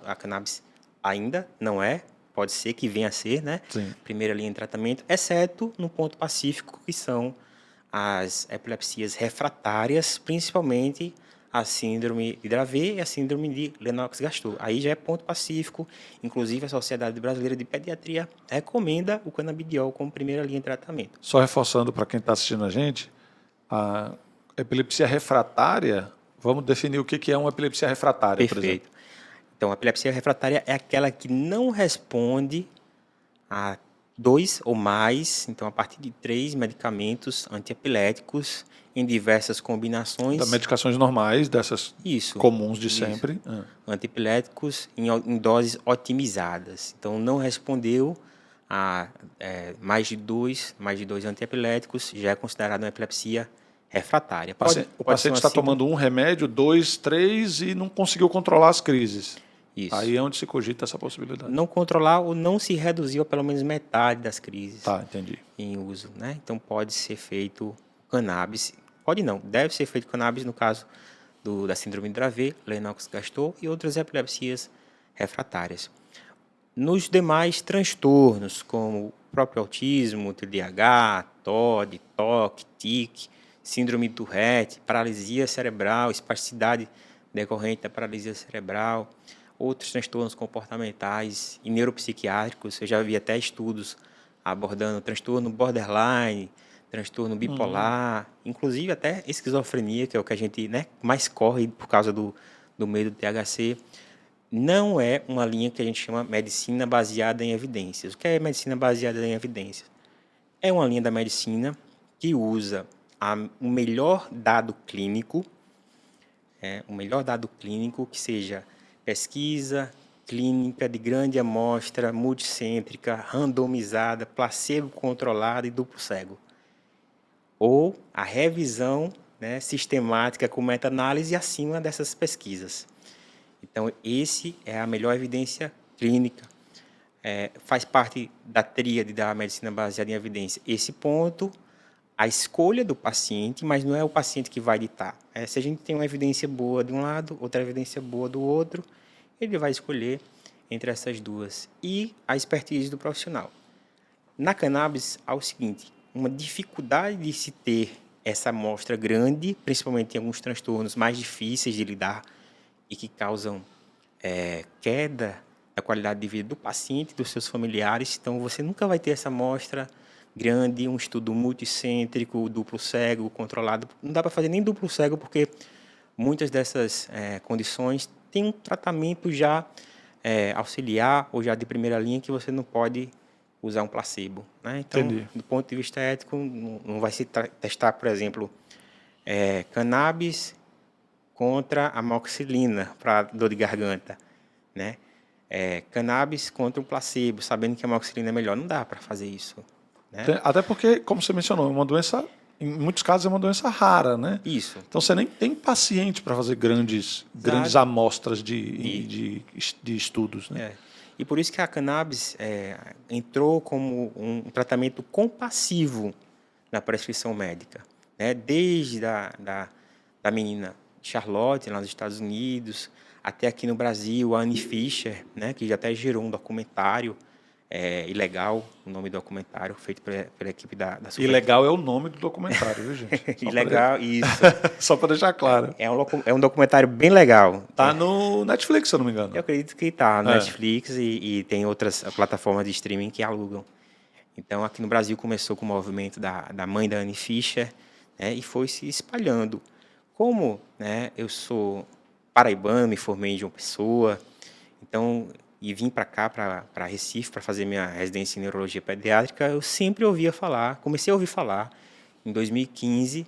A cannabis ainda não é. Pode ser que venha a ser, né? Sim. Primeira linha de tratamento, exceto no ponto pacífico, que são as epilepsias refratárias, principalmente a síndrome de Dravet e a síndrome de Lennox-Gastaut. Aí já é ponto pacífico. Inclusive, a Sociedade Brasileira de Pediatria recomenda o canabidiol como primeira linha de tratamento. Só reforçando para quem está assistindo a gente, a epilepsia refratária, vamos definir o que é uma epilepsia refratária, por exemplo. Perfeito. Então, a epilepsia refratária é aquela que não responde a 2 ou mais, então a partir de 3 medicamentos antiepiléticos em diversas combinações. Das medicações normais, dessas comuns de sempre. Antiepiléticos em doses otimizadas. Então, não respondeu a mais de dois antiepiléticos, já é considerado uma epilepsia refratária. O paciente está tomando um remédio, 2, 3 e não conseguiu controlar as crises. Isso. Aí é onde se cogita essa possibilidade. Não controlar ou não se reduziu a pelo menos metade das crises entendi. em uso. Né? Então, pode ser feito cannabis. Pode não, deve ser feito cannabis no caso da síndrome de Dravet, Lennox-Gastaut e outras epilepsias refratárias. Nos demais transtornos, como o próprio autismo, TDAH, TOD, TOC, TIC, síndrome de Tourette, paralisia cerebral, espasticidade decorrente da paralisia cerebral, outros transtornos comportamentais e neuropsiquiátricos. Eu já vi até estudos abordando transtorno borderline, transtorno bipolar, inclusive até esquizofrenia, que é o que a gente, né, mais corre por causa do medo do THC. Não é uma linha que a gente chama medicina baseada em evidências. O que é medicina baseada em evidências? É uma linha da medicina que usa o melhor dado clínico, que seja pesquisa clínica de grande amostra, multicêntrica, randomizada, placebo-controlada e duplo cego. Ou a revisão, né, sistemática com meta-análise acima dessas pesquisas. Então, esse é a melhor evidência clínica. Faz parte da tríade da medicina baseada em evidência. Esse ponto, a escolha do paciente, mas não é o paciente que vai ditar. Se a gente tem uma evidência boa de um lado, outra evidência boa do outro, ele vai escolher entre essas duas. E a expertise do profissional. Na cannabis, há o seguinte, uma dificuldade de se ter essa amostra grande, principalmente em alguns transtornos mais difíceis de lidar e que causam queda da qualidade de vida do paciente e dos seus familiares. Então, você nunca vai ter essa amostra grande, um estudo multicêntrico, duplo cego, controlado. Não dá para fazer nem duplo cego, porque muitas dessas condições têm um tratamento já auxiliar ou já de primeira linha que você não pode usar um placebo. Né? Então, do ponto de vista ético, não vai se testar, por exemplo, cannabis contra a amoxicilina para dor de garganta, né? Cannabis contra um placebo, sabendo que a amoxicilina é melhor. Não dá para fazer isso, né? Até porque, como você mencionou, é uma doença, em muitos casos, é uma doença rara, né? Isso. Então, você nem tem paciente para fazer grandes amostras de estudos, né? E por isso que a cannabis entrou como um tratamento compassivo na prescrição médica, né? Desde da menina Charlotte, lá nos Estados Unidos, até aqui no Brasil, a Annie Fischer, né? Que já até gerou um documentário Ilegal, o nome do documentário, feito pela equipe da Super. Ilegal é o nome do documentário, viu, gente? Ilegal, isso. Só para deixar claro. É um documentário bem legal. Tá no Netflix, se eu não me engano. Eu acredito que está no Netflix e tem outras plataformas de streaming que alugam. Então, aqui no Brasil começou com o movimento da mãe da Annie Fischer, né, e foi se espalhando. Como, né, eu sou paraibano, me formei em João Pessoa, então, e vim para cá, para Recife, para fazer minha residência em neurologia pediátrica, eu sempre ouvia falar, comecei a ouvir falar, em 2015,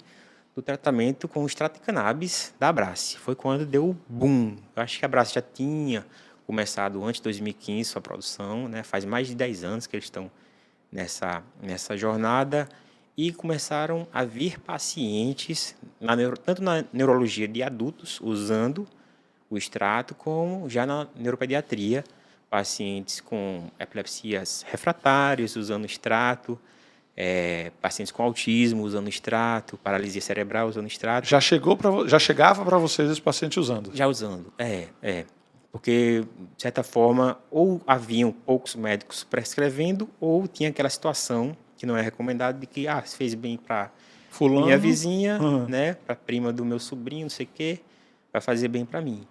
do tratamento com o extrato de cannabis da Abrace. Foi quando deu o boom. Eu acho que a Abrace já tinha começado antes de 2015 sua produção, né? Faz mais de 10 anos que eles estão nessa jornada, e começaram a vir pacientes, tanto na neurologia de adultos, usando o extrato, como já na neuropediatria, pacientes com epilepsias refratárias usando extrato, pacientes com autismo usando extrato, paralisia cerebral usando extrato. Já chegava para vocês esse paciente usando? Já usando, porque, de certa forma, ou haviam poucos médicos prescrevendo, ou tinha aquela situação que não é recomendado, de que se fez bem para minha vizinha, né, para a prima do meu sobrinho, não sei o quê, vai fazer bem para mim.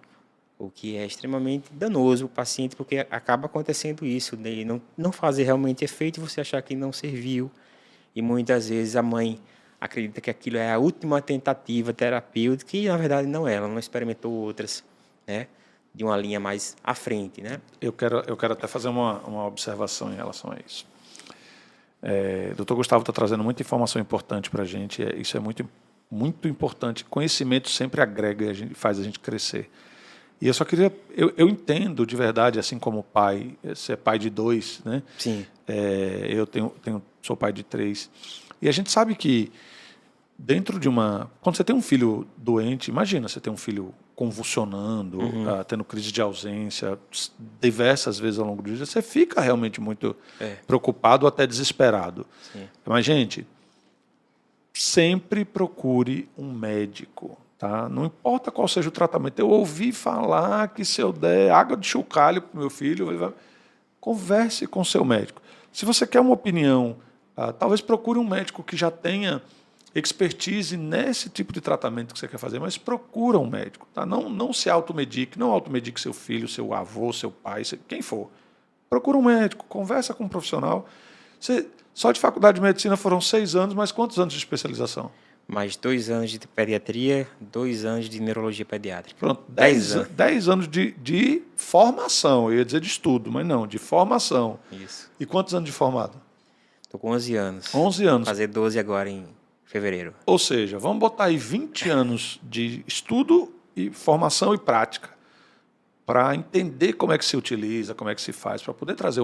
O que é extremamente danoso para o paciente, porque acaba acontecendo isso, de não fazer realmente efeito e você achar que não serviu. E muitas vezes a mãe acredita que aquilo é a última tentativa terapêutica, e na verdade não é, ela não experimentou outras, né, de uma linha mais à frente, né? Eu quero até fazer uma observação em relação a isso. O Dr. Gustavo está trazendo muita informação importante para a gente, isso é muito, muito importante. Conhecimento sempre agrega e faz a gente crescer. E eu só queria... Eu entendo de verdade, assim como pai, você é pai de 2, né? Sim. Eu sou pai de 3. E a gente sabe que dentro de quando você tem um filho doente, imagina você ter um filho convulsionando, tendo crise de ausência diversas vezes ao longo do dia, você fica realmente muito preocupado, até desesperado. Sim. Mas, gente, sempre procure um médico. Tá? Não importa qual seja o tratamento. Eu ouvi falar que se eu der água de chocalho para o meu filho, converse com o seu médico. Se você quer uma opinião, talvez procure um médico que já tenha expertise nesse tipo de tratamento que você quer fazer, mas procura um médico. Tá? Não se automedique, não automedique seu filho, seu avô, seu pai, quem for. Procura um médico, conversa com um profissional. Só de faculdade de medicina foram 6 anos, mas quantos anos de especialização? Mais 2 anos de pediatria, 2 anos de neurologia pediátrica. Pronto, 10 anos de formação, eu ia dizer de estudo, mas não, de formação. Isso. E quantos anos de formado? Estou com 11 anos. 11 anos. Vou fazer 12 agora em fevereiro. Ou seja, vamos botar aí 20 anos de estudo e formação e prática para entender como é que se utiliza, como é que se faz, para poder trazer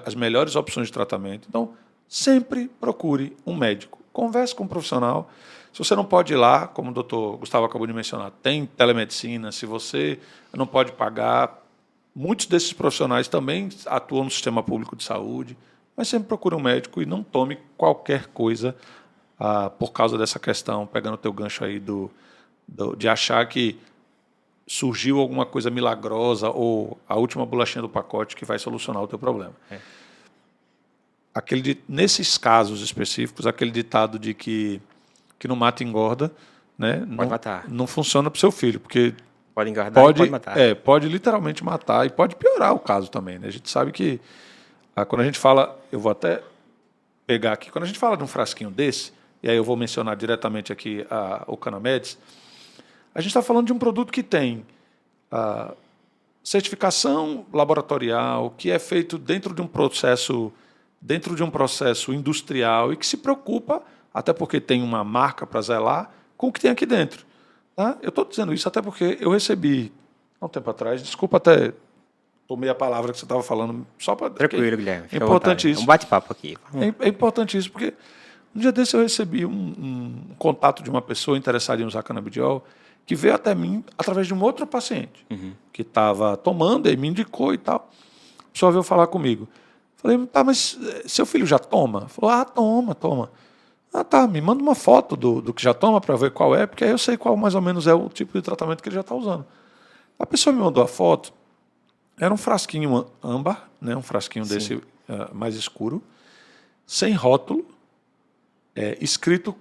as melhores opções de tratamento. Então, sempre procure um médico. Converse com um profissional. Se você não pode ir lá, como o doutor Gustavo acabou de mencionar, tem telemedicina. Se você não pode pagar, muitos desses profissionais também atuam no sistema público de saúde, mas sempre procure um médico e não tome qualquer coisa por causa dessa questão, pegando o teu gancho aí de achar que surgiu alguma coisa milagrosa ou a última bolachinha do pacote que vai solucionar o teu problema. Nesses casos específicos, aquele ditado de que não mata engorda, né, não funciona para o seu filho, porque pode engordar e pode matar. Pode literalmente matar e pode piorar o caso também. Né? A gente sabe que quando a gente fala, eu vou até pegar aqui, quando a gente fala de um frasquinho desse, e aí eu vou mencionar diretamente aqui o Canamedes, a gente está falando de um produto que tem certificação laboratorial, que é feito dentro de um processo industrial e que se preocupa, até porque tem uma marca para zelar, com o que tem aqui dentro. Tá? Eu estou dizendo isso até porque eu recebi, há um tempo atrás, desculpa até tomei a palavra que você estava falando, só para... Tranquilo, Guilherme. É Fica à importante vontade. É isso. um bate-papo aqui. É importante isso, porque um dia desse eu recebi um contato de uma pessoa interessada em usar canabidiol que veio até mim através de um outro paciente que estava tomando e me indicou e tal. A pessoa veio falar comigo. Falei, tá, mas seu filho já toma? Falou, ah, toma. Ah, tá, me manda uma foto do que já toma para ver qual é, porque aí eu sei qual mais ou menos é o tipo de tratamento que ele já está usando. A pessoa me mandou a foto, era um frasquinho âmbar, né, um frasquinho desse mais escuro, sem rótulo, escrito...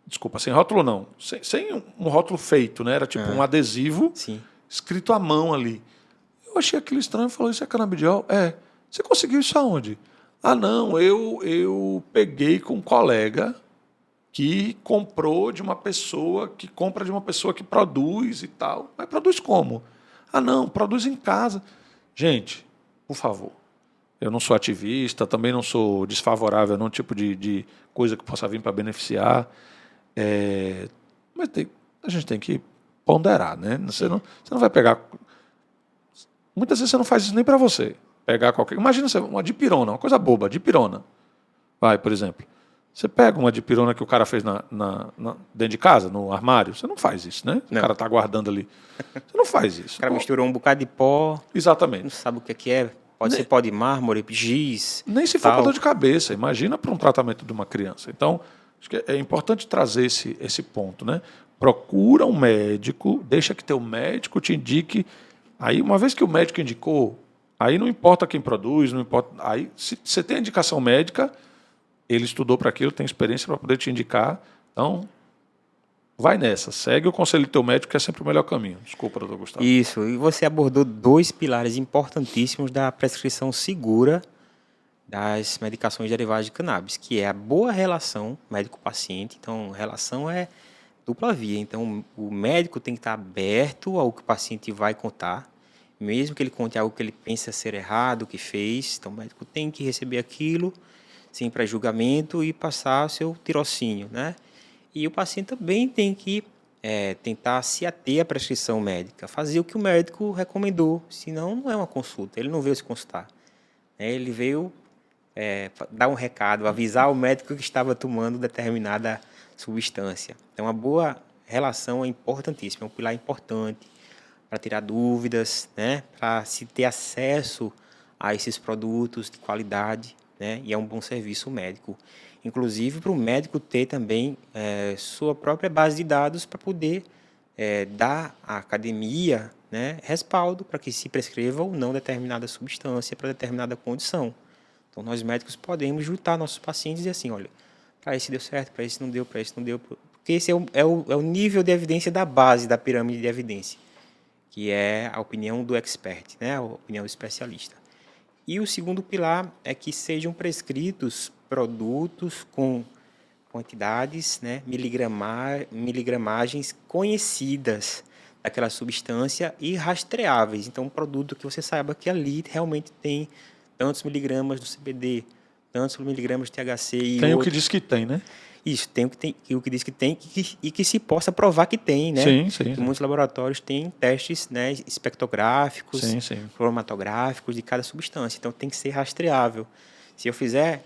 desculpa, sem rótulo não, sem um rótulo feito, né, era tipo um adesivo Sim. escrito à mão ali. Eu achei aquilo estranho e falei, isso é canabidiol? Você conseguiu isso aonde? Ah, não, eu peguei com um colega que comprou de uma pessoa, que compra de uma pessoa que produz e tal. Mas produz como? Ah, não, produz em casa. Gente, por favor, eu não sou ativista, também não sou desfavorável a nenhum tipo de coisa que possa vir para beneficiar. Mas a gente tem que ponderar, né? Você não vai pegar... Muitas vezes você não faz isso nem para você. Pegar qualquer... Imagina você, uma dipirona, uma coisa boba, dipirona. Vai, por exemplo. Você pega uma dipirona que o cara fez dentro de casa, no armário, você não faz isso, né? Não. O cara está guardando ali. Você não faz isso. O cara misturou um bocado de pó, não Exatamente. sabe o que é. Pode ser pó de mármore, giz. Nem se for para dor de cabeça. Imagina para um tratamento de uma criança. Então, acho que é importante trazer esse ponto, né? Procura um médico, deixa que teu médico te indique. Aí, uma vez que o médico indicou, aí não importa quem produz, não importa. Aí, se você tem a indicação médica, ele estudou para aquilo, tem experiência para poder te indicar. Então, vai nessa. Segue o conselho do teu médico, que é sempre o melhor caminho. Desculpa, doutor Gustavo. Isso, e você abordou 2 pilares importantíssimos da prescrição segura das medicações derivadas de cannabis, que é a boa relação médico-paciente. Então, relação é dupla via. Então, o médico tem que estar aberto ao que o paciente vai contar, mesmo que ele conte algo que ele pensa ser errado, que fez. Então, o médico tem que receber aquilo sem pré-julgamento e passar o seu tirocínio, né? E o paciente também tem que tentar se ater à prescrição médica, fazer o que o médico recomendou, senão não é uma consulta, ele não veio se consultar. Ele veio dar um recado, avisar o médico que estava tomando determinada substância. Então, a boa relação é importantíssima, é um pilar importante para tirar dúvidas, né? Para se ter acesso a esses produtos de qualidade, né? E é um bom serviço médico. Inclusive, para o médico ter também sua própria base de dados para poder dar à academia, né, respaldo para que se prescreva ou não determinada substância para determinada condição. Então, nós médicos podemos juntar nossos pacientes e dizer assim, olha, para esse deu certo, para esse não deu, porque esse é o nível de evidência da base da pirâmide de evidência, que é a opinião do expert, né, a opinião do especialista. E o segundo pilar é que sejam prescritos produtos com quantidades, né, miligramagens conhecidas daquela substância e rastreáveis. Então, um produto que você saiba que ali realmente tem tantos miligramas do CBD, tantos miligramas de THC e tem o que diz que tem, né? Isso, tem o que diz que tem e que se possa provar que tem, né? Sim. Muitos laboratórios têm testes, né, espectrográficos, cromatográficos de cada substância. Então, tem que ser rastreável. Se eu fizer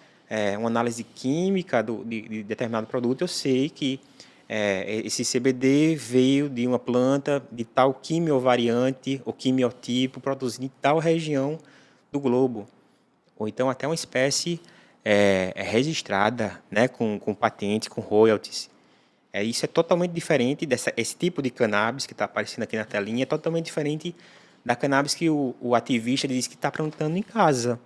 uma análise química de determinado produto, eu sei que esse CBD veio de uma planta de tal quimiovariante ou quimiotipo produzido em tal região do globo. Ou então até uma espécie registrada, né, com patente, com royalties. Isso é totalmente diferente esse tipo de cannabis que está aparecendo aqui na telinha, é totalmente diferente da cannabis que o ativista diz que está plantando em casa.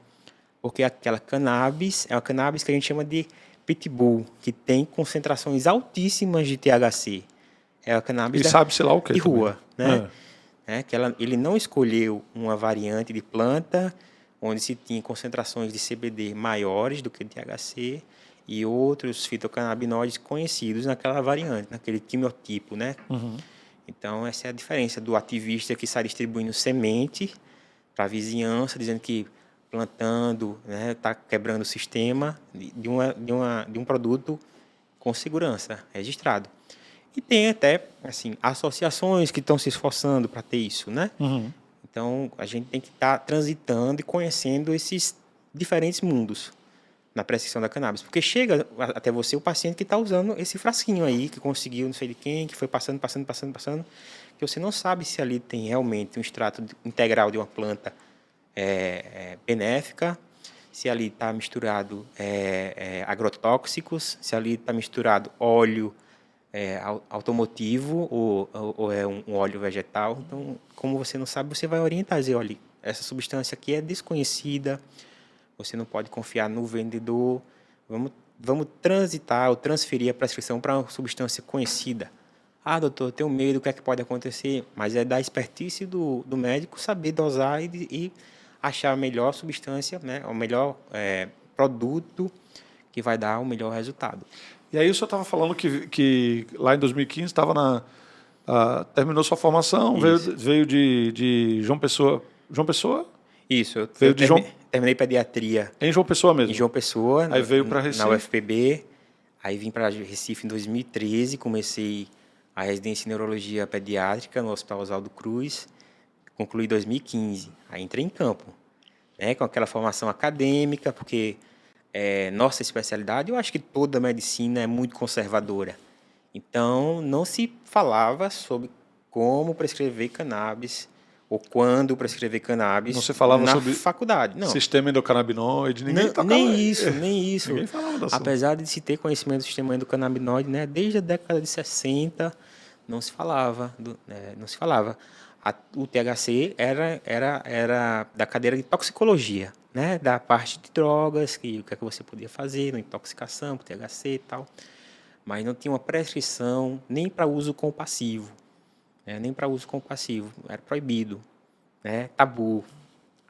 Porque aquela cannabis é uma cannabis que a gente chama de pitbull, que tem concentrações altíssimas de THC. É a cannabis sabe-se lá o que de rua, também, né? Que ele não escolheu uma variante de planta onde se tinha concentrações de CBD maiores do que de THC e outros fitocannabinoides conhecidos naquela variante, naquele quimiotipo, né? Uhum. Então, essa é a diferença do ativista que sai distribuindo semente para a vizinhança, dizendo que plantando, né, está quebrando o sistema de um produto com segurança, registrado. E tem até assim associações que estão se esforçando para ter isso, né? Então, a gente tem que estar transitando e conhecendo esses diferentes mundos na prescrição da cannabis. Porque chega até você o paciente que está usando esse frasquinho aí, que conseguiu não sei de quem, que foi passando, que você não sabe se ali tem realmente um extrato integral de uma planta benéfica, se ali está misturado agrotóxicos, se ali está misturado óleo automotivo ou é um óleo vegetal. Então, como você não sabe, você vai orientar, dizer, olha, essa substância aqui é desconhecida, você não pode confiar no vendedor, vamos transitar ou transferir a prescrição para uma substância conhecida. Ah, doutor, eu tenho medo, o que é que pode acontecer? Mas é da expertise do médico saber dosar e achar a melhor substância, né, o melhor produto que vai dar o melhor resultado. E aí o senhor estava falando que lá em 2015 terminou sua formação, veio de João Pessoa. João Pessoa? Isso, eu terminei pediatria em João Pessoa mesmo. Em João Pessoa, aí veio para Recife. Na UFPB, aí vim para Recife em 2013, comecei a residência em neurologia pediátrica no Hospital Oswaldo Cruz, concluí em 2015. Aí entrei em campo, né, com aquela formação acadêmica, porque nossa especialidade, eu acho que toda a medicina é muito conservadora. Então, não se falava sobre como prescrever cannabis ou quando prescrever cannabis não se falava na sobre faculdade. Não. Sistema endocannabinoide, ninguém tocava. Nem isso. Ninguém falava da Apesar de se ter conhecimento do sistema endocannabinoide, né, desde a década de 60, não se falava. O THC era da cadeira de toxicologia, né, da parte de drogas, o que é que você podia fazer, na intoxicação, por THC e tal. Mas não tinha uma prescrição nem para uso compassivo. Era proibido, né, tabu.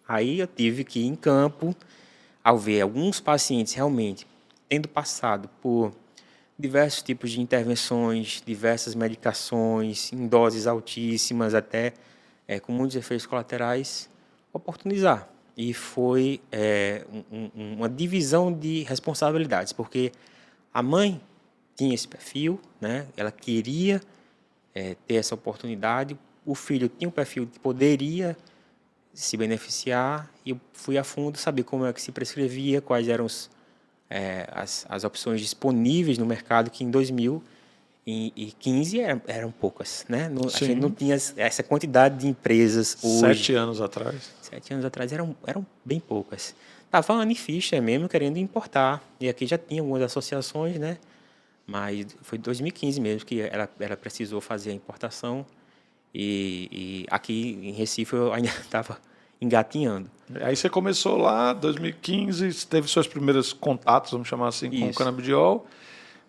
Aí eu tive que ir em campo, ao ver alguns pacientes realmente tendo passado por diversos tipos de intervenções, diversas medicações, em doses altíssimas, até com muitos efeitos colaterais, oportunizar. E foi uma divisão de responsabilidades, porque a mãe tinha esse perfil, né? Ela queria ter essa oportunidade, o filho tinha um perfil que poderia se beneficiar, e eu fui a fundo saber como é que se prescrevia, quais eram as opções disponíveis no mercado, que em 2015 eram poucas, né? A gente não tinha essa quantidade de empresas hoje. 7 anos atrás. 7 anos atrás eram bem poucas. Estava a Anificha mesmo querendo importar, e aqui já tinha algumas associações, né? Mas foi em 2015 mesmo que ela precisou fazer a importação, e aqui em Recife eu ainda estava engatinhando. Aí você começou lá, 2015, teve seus primeiros contatos, vamos chamar assim, com o canabidiol,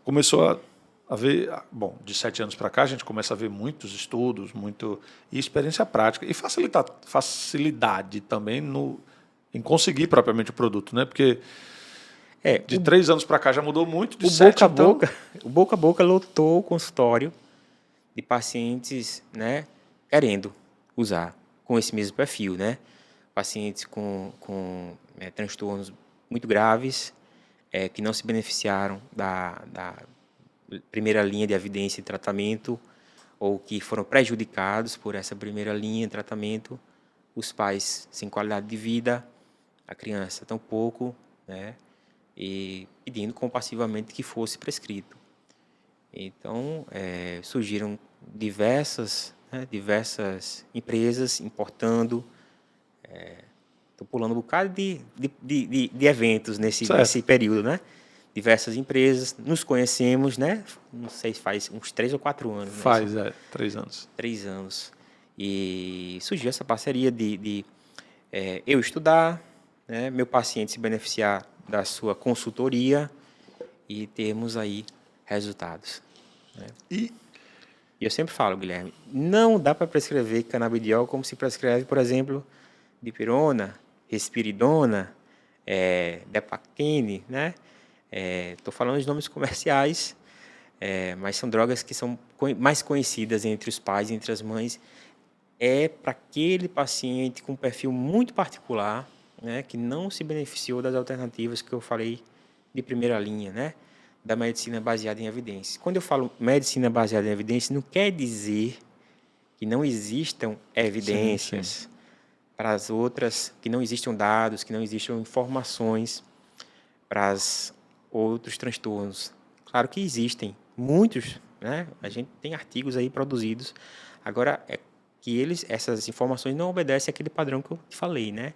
começou a ver, bom, de 7 anos para cá a gente começa a ver muitos estudos, e experiência prática, e facilidade também em conseguir propriamente o produto, né? Porque de 3 anos para cá já mudou muito, de 7 o boca a boca lotou o consultório de pacientes, né, querendo usar com esse mesmo perfil, né? Pacientes com transtornos muito graves, que não se beneficiaram da primeira linha de evidência e tratamento, ou que foram prejudicados por essa primeira linha de tratamento, os pais sem qualidade de vida, a criança tão pouco, né? E pedindo compassivamente que fosse prescrito. Então, surgiram diversas empresas importando. Estou pulando um bocado de eventos nesse período, né? Diversas empresas, nos conhecemos, né? Não sei, faz uns 3 ou 4 anos. Faz, 3 anos. 3 anos. E surgiu essa parceria de eu estudar, né? Meu paciente se beneficiar da sua consultoria e termos aí resultados, né? E eu sempre falo, Guilherme, não dá para prescrever canabidiol como se prescreve, por exemplo, dipirona, risperidona, Depactine, né? Estou falando de nomes comerciais, mas são drogas que são mais conhecidas entre os pais, entre as mães. É para aquele paciente com um perfil muito particular, né, que não se beneficiou das alternativas que eu falei de primeira linha, né? da medicina baseada em evidências. Quando eu falo medicina baseada em evidências, não quer dizer que não existam evidências para as outras, que não existam dados, que não existam informações para os outros transtornos. Claro que existem muitos, né? A gente tem artigos aí produzidos. Agora, é que essas informações não obedecem àquele padrão que eu te falei, né?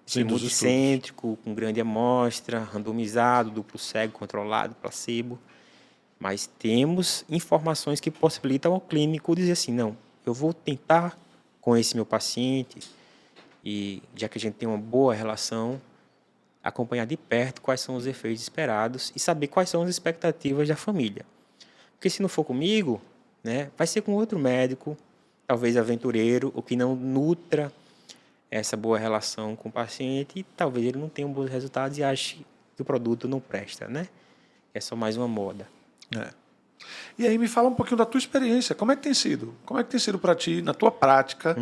Sim, dos estudos. Multicêntrico, com grande amostra, randomizado, duplo cego, controlado, placebo. Mas temos informações que possibilitam ao clínico dizer assim, não, eu vou tentar com esse meu paciente, e já que a gente tem uma boa relação, acompanhar de perto quais são os efeitos esperados e saber quais são as expectativas da família. Porque se não for comigo, né, vai ser com outro médico, talvez aventureiro, ou que não nutra essa boa relação com o paciente, e talvez ele não tenha bons resultados e ache que o produto não presta, né? É só mais uma moda. É. E aí me fala um pouquinho da tua experiência. Como é que tem sido? Como é que tem sido para ti, na tua prática,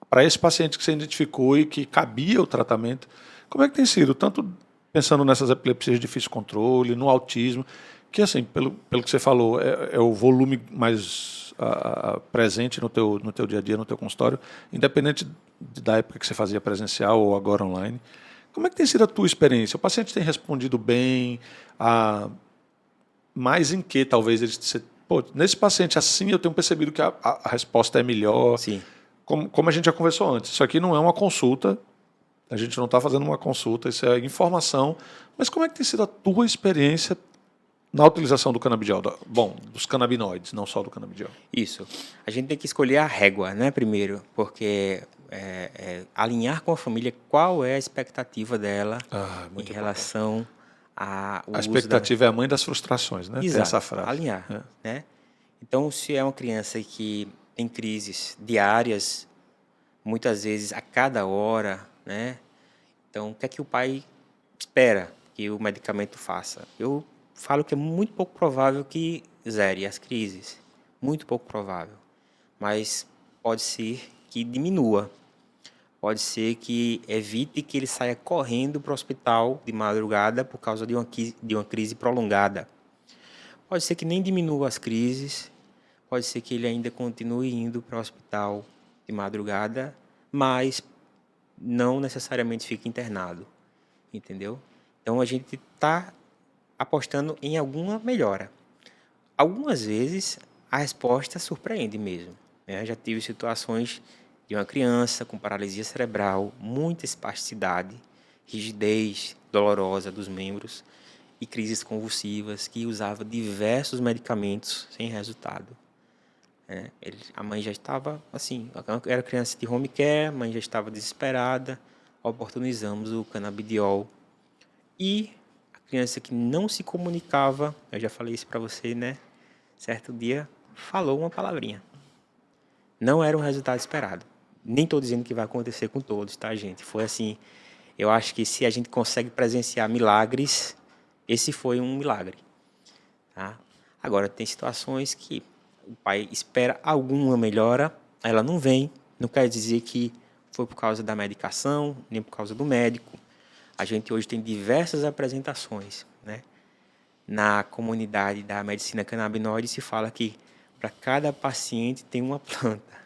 para esse paciente que você identificou e que cabia o tratamento? Como é que tem sido? Tanto pensando nessas epilepsias de difícil controle, no autismo, que assim, pelo que você falou, é o volume mais presente no teu dia a dia, no teu consultório, independente da época que você fazia presencial ou agora online. Como é que tem sido a tua experiência? O paciente tem respondido bem? Mais em que talvez nesse paciente assim eu tenho percebido que a resposta é melhor. Sim. Como a gente já conversou antes, isso aqui não é uma consulta, a gente não está fazendo uma consulta, isso é informação. Mas como é que tem sido a tua experiência na utilização do canabidiol? Dos canabinoides, não só do canabidiol. Isso. A gente tem que escolher a régua, né, primeiro, porque alinhar com a família qual é a expectativa dela em relação ao uso A expectativa é a mãe das frustrações, né? Exato, tem essa frase. alinhar, né? Então, se é uma criança que tem crises diárias, muitas vezes a cada hora, né? Então, o que é que o pai espera que o medicamento faça? Eu falo que é muito pouco provável que zere as crises, muito pouco provável, mas pode ser que diminua, pode ser que evite que ele saia correndo para o hospital de madrugada por causa de uma crise prolongada. Pode ser que nem diminua as crises, pode ser que ele ainda continue indo para o hospital de madrugada, mas não necessariamente fique internado, entendeu? Então, a gente está apostando em alguma melhora. Algumas vezes, a resposta surpreende mesmo, né? Já tive situações de uma criança com paralisia cerebral, muita espasticidade, rigidez dolorosa dos membros e crises convulsivas, que usava diversos medicamentos sem resultado. A mãe já estava assim, era criança de home care, a mãe já estava desesperada, oportunizamos o canabidiol. E a criança que não se comunicava, eu já falei isso para você, né? Certo dia, falou uma palavrinha. Não era um resultado esperado. Nem estou dizendo que vai acontecer com todos, tá, gente? Foi assim, eu acho que se a gente consegue presenciar milagres, esse foi um milagre. Tá? Agora, tem situações que o pai espera alguma melhora, ela não vem, não quer dizer que foi por causa da medicação, nem por causa do médico. A gente hoje tem diversas apresentações, né? Na comunidade da medicina canabinoide se fala que para cada paciente tem uma planta.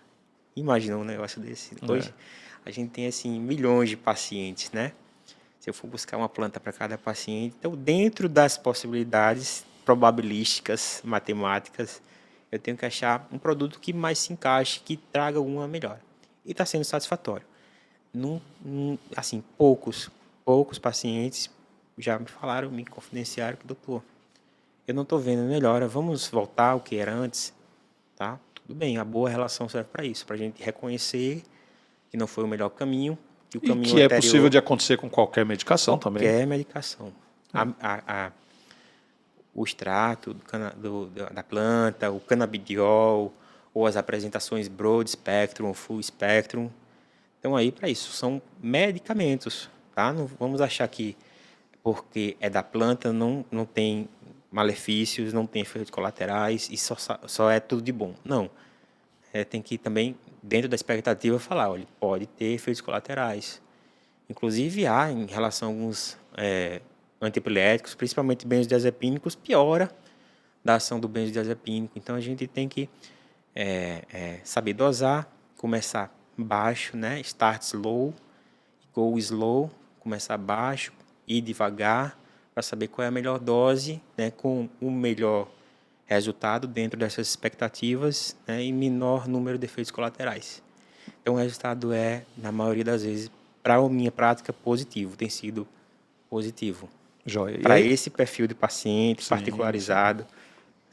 Imagina um negócio desse. Hoje a gente tem assim milhões de pacientes, né? Se eu for buscar uma planta para cada paciente, então dentro das possibilidades probabilísticas, matemáticas, eu tenho que achar um produto que mais se encaixe, que traga alguma melhora. E está sendo satisfatório. Assim, poucos pacientes já me falaram, me confidenciaram que, doutor, eu não estou vendo melhora, vamos voltar ao que era antes, tá? Tudo bem, a boa relação serve para isso, para a gente reconhecer que não foi o melhor caminho, que o caminho que anterior, é possível de acontecer com qualquer medicação também. Qualquer medicação. O extrato da planta, o canabidiol, ou as apresentações broad spectrum, full spectrum, estão aí para isso. São medicamentos, tá? Não vamos achar que porque é da planta não tem malefícios, não tem efeitos colaterais e só é tudo de bom. Não. Tem que também, dentro da expectativa, falar, olha, pode ter efeitos colaterais. Inclusive, há, em relação a alguns antiepiléticos, principalmente benzodiazepínicos, piora da ação do benzodiazepínico. Então, a gente tem que saber dosar, começar baixo, né? Start slow, go slow, começar baixo, ir devagar, para saber qual é a melhor dose, né? Com o melhor resultado dentro dessas expectativas, né? E menor número de efeitos colaterais. Então, o resultado na maioria das vezes, para a minha prática, positivo, tem sido positivo. Joia. Para esse perfil de paciente particularizado.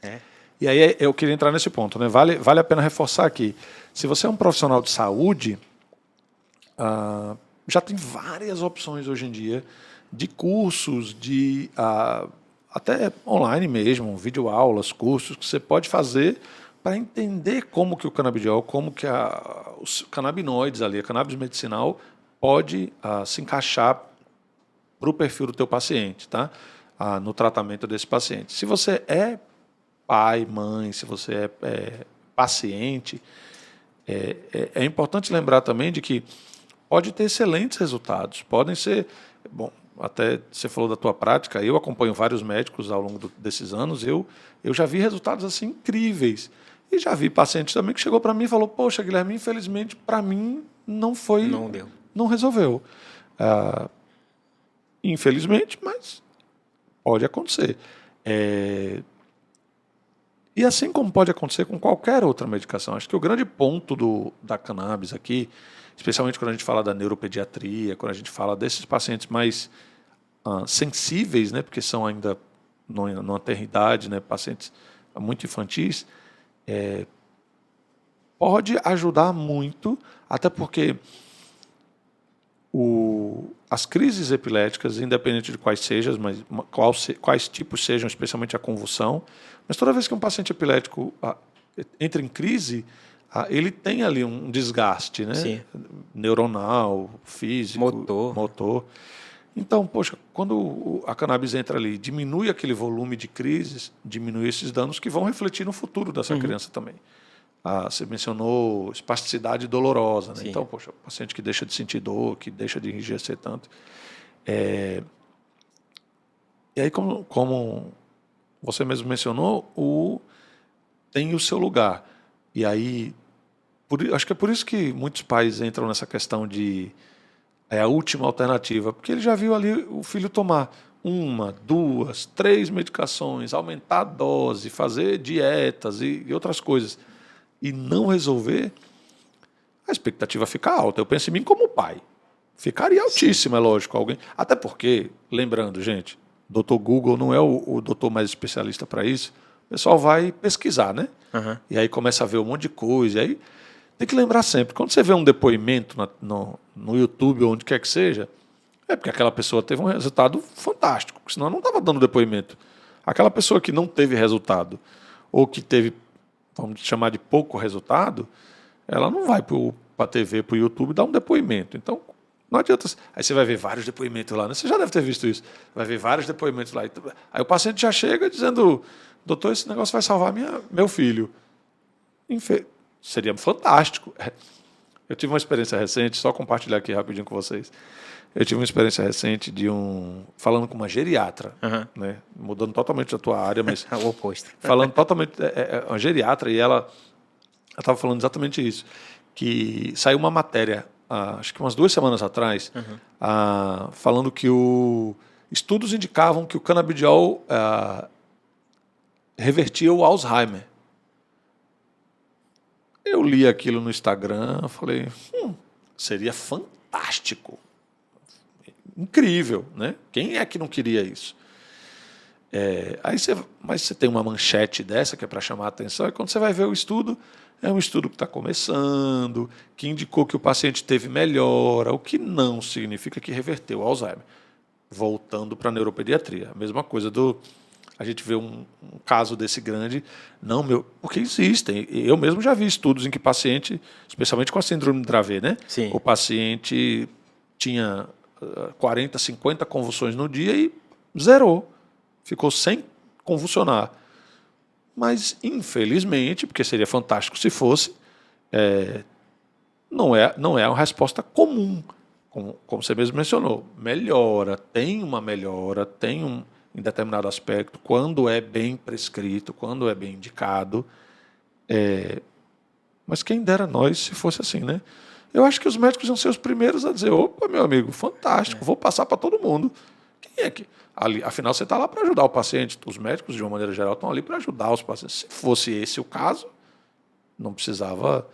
Né? E aí eu queria entrar nesse ponto, né? Vale a pena reforçar aqui. Se você é um profissional de saúde, já tem várias opções hoje em dia de cursos, até online mesmo, videoaulas, cursos que você pode fazer para entender como que o canabidiol, como que os canabinoides ali, a cannabis medicinal, pode se encaixar para o perfil do teu paciente, tá? No tratamento desse paciente. Se você é pai, mãe, se você é paciente, é importante lembrar também de que pode ter excelentes resultados, podem ser, bom, até você falou da tua prática, eu acompanho vários médicos ao longo desses anos, eu já vi resultados assim incríveis, e já vi pacientes também que chegou para mim e falou, poxa, Guilherme, infelizmente para mim não foi, Não deu. não resolveu. Infelizmente, mas pode acontecer. E assim como pode acontecer com qualquer outra medicação, acho que o grande ponto da cannabis aqui, especialmente quando a gente fala da neuropediatria, quando a gente fala desses pacientes mais sensíveis, né, porque são ainda numa tenridade, né, pacientes muito infantis, pode ajudar muito, até porque as crises epiléticas, independente de quais sejam, mas quais tipos sejam, especialmente a convulsão, mas toda vez que um paciente epilético entra em crise, ele tem ali um desgaste, né? Sim. Neuronal, físico, Motor. Então, poxa, quando a cannabis entra ali, diminui aquele volume de crises, diminui esses danos que vão refletir no futuro dessa criança também. Você mencionou espasticidade dolorosa, né? Então, poxa, paciente que deixa de sentir dor, que deixa de enrijecer tanto. E aí, como você mesmo mencionou, tem o seu lugar. E aí, acho que é por isso que muitos pais entram nessa questão de a última alternativa, porque ele já viu ali o filho tomar 1, 2, 3 medicações, aumentar a dose, fazer dietas e outras coisas, e não resolver, a expectativa fica alta. Eu penso em mim como pai. Ficaria altíssima, é lógico. Até porque, lembrando, gente, Dr. Google não é o doutor mais especialista para isso. O pessoal vai pesquisar, né? E aí começa a ver um monte de coisa. E aí tem que lembrar sempre, quando você vê um depoimento no YouTube ou onde quer que seja, é porque aquela pessoa teve um resultado fantástico, senão não estava dando depoimento. Aquela pessoa que não teve resultado, ou que teve, vamos chamar de pouco resultado, ela não vai para a TV, para o YouTube dar um depoimento. Então, não adianta. Aí você vai ver vários depoimentos lá, né? Você já deve ter visto isso. Vai ver vários depoimentos lá. Aí o paciente já chega dizendo, doutor, esse negócio vai salvar meu filho. Seria fantástico. Eu tive uma experiência recente, só compartilhar aqui rapidinho com vocês. Eu tive uma experiência recente falando com uma geriatra, né? Mudando totalmente da tua área, mas o oposto. Falando totalmente, uma geriatra, e ela estava falando exatamente isso, que saiu uma matéria, acho que umas 2 semanas atrás, falando que estudos indicavam que o canabidiol revertia o Alzheimer. Eu li aquilo no Instagram, falei, seria fantástico, incrível, né? Quem é que não queria isso? Mas você tem uma manchete dessa que é para chamar a atenção, e quando você vai ver o estudo, é um estudo que está começando, que indicou que o paciente teve melhora, o que não significa que reverteu o Alzheimer. Voltando para a neuropediatria, a mesma coisa a gente vê um caso desse grande, porque existem. Eu mesmo já vi estudos em que paciente, especialmente com a síndrome de Dravet, né? Sim. O paciente tinha 40, 50 convulsões no dia e zerou. Ficou sem convulsionar. Mas, infelizmente, porque seria fantástico se fosse, não é uma resposta comum como você mesmo mencionou, melhora, tem uma melhora, em determinado aspecto, quando é bem prescrito, quando é bem indicado. Mas quem dera nós se fosse assim, né? Eu acho que os médicos iam ser os primeiros a dizer, opa, meu amigo, fantástico, vou passar para todo mundo. Quem é que... Ali, afinal, você está lá para ajudar o paciente. Os médicos, de uma maneira geral, estão ali para ajudar os pacientes. Se fosse esse o caso, não precisava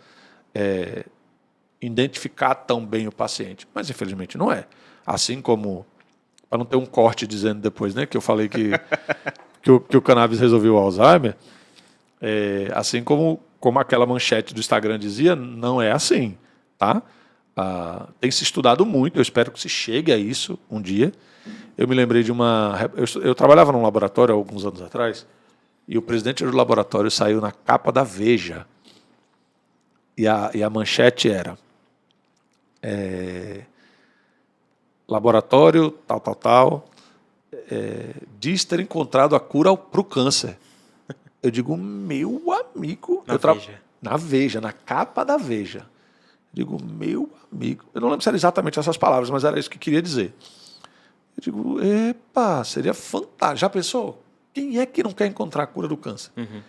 identificar tão bem o paciente. Mas, infelizmente, não é. Assim como, para não ter um corte dizendo depois, né, que eu falei que o cannabis resolveu o Alzheimer, assim como aquela manchete do Instagram dizia, não é assim, tá? Tem se estudado muito, eu espero que se chegue a isso um dia. Eu me lembrei de eu trabalhava num laboratório há alguns anos atrás, e o presidente do laboratório saiu na capa da Veja, e a manchete era laboratório tal, diz ter encontrado a cura para o câncer. Eu digo, meu amigo... Veja. Na Veja, na capa da Veja. Eu digo, meu amigo... Eu não lembro se eram exatamente essas palavras, mas era isso que queria dizer. Eu digo, epa, seria fantástico. Já pensou? Quem é que não quer encontrar a cura do câncer? Uhum.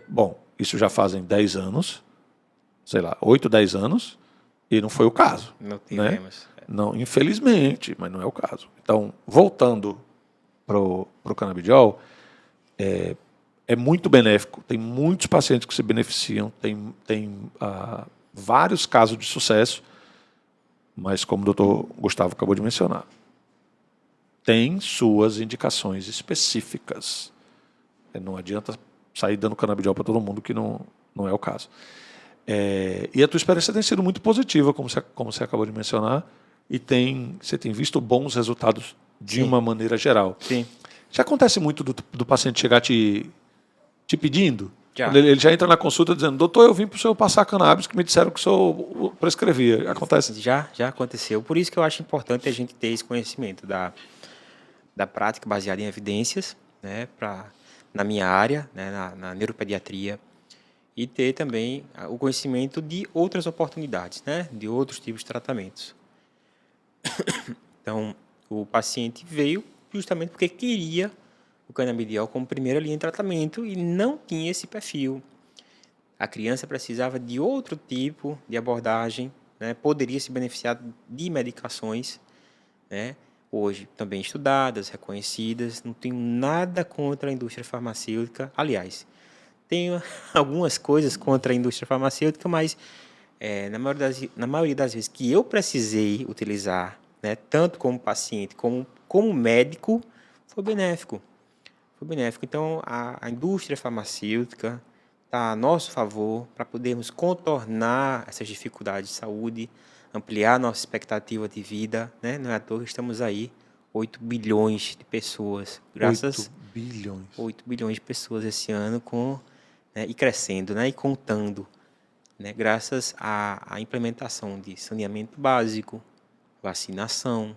Bom, isso já fazem 10 anos, sei lá, 8, 10 anos, e não foi o caso. Não tivemos. Né? Não, infelizmente, mas não é o caso. Então, voltando para o canabidiol, é muito benéfico, tem muitos pacientes que se beneficiam, tem vários casos de sucesso, mas como o doutor Gustavo acabou de mencionar, tem suas indicações específicas. Não adianta sair dando canabidiol para todo mundo, que não é o caso. E a tua experiência tem sido muito positiva, como você acabou de mencionar, e você tem visto bons resultados de Sim. uma maneira geral. Sim. Já acontece muito do paciente chegar te pedindo? Já. Quando ele já entra na consulta dizendo, doutor, eu vim para o senhor passar cannabis, que me disseram que o senhor prescrevia. Acontece? Já aconteceu. Por isso que eu acho importante a gente ter esse conhecimento da prática baseada em evidências, né, na minha área, né, na neuropediatria, e ter também o conhecimento de outras oportunidades, né, de outros tipos de tratamentos. Então, o paciente veio justamente porque queria o canabidiol como primeira linha de tratamento e não tinha esse perfil. A criança precisava de outro tipo de abordagem, né, poderia se beneficiar de medicações, né, hoje também estudadas, reconhecidas. Não tenho nada contra a indústria farmacêutica. Aliás, tenho algumas coisas contra a indústria farmacêutica, mas na maioria das vezes que eu precisei utilizar, né, tanto como paciente como médico, foi benéfico. Foi benéfico. Então, a indústria farmacêutica está a nosso favor para podermos contornar essas dificuldades de saúde, ampliar nossa expectativa de vida, né? Não é à toa que estamos aí, 8 bilhões de pessoas. 8 bilhões. 8 bilhões de pessoas esse ano, né, e crescendo, né, e contando, né, graças à implementação de saneamento básico, vacinação,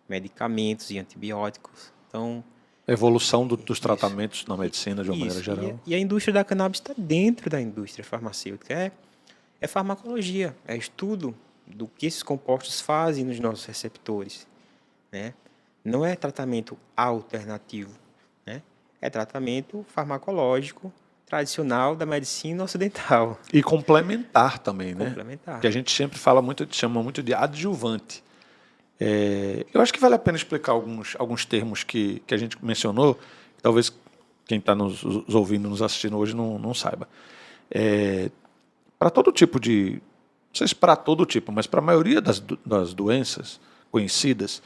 medicamentos e antibióticos. Então, Evolução dos tratamentos na medicina, de uma maneira geral. E a indústria da cannabis está dentro da indústria farmacêutica. É farmacologia, é estudo do que esses compostos fazem nos nossos receptores, né? Não é tratamento alternativo, né? É tratamento farmacológico tradicional da medicina ocidental. E complementar também, né? Complementar. Que a gente sempre chama muito de adjuvante. Eu acho que vale a pena explicar alguns termos que a gente mencionou, que talvez quem está nos ouvindo, nos assistindo hoje não saiba. Para todo tipo de... Não sei se para todo tipo, mas para a maioria das doenças conhecidas,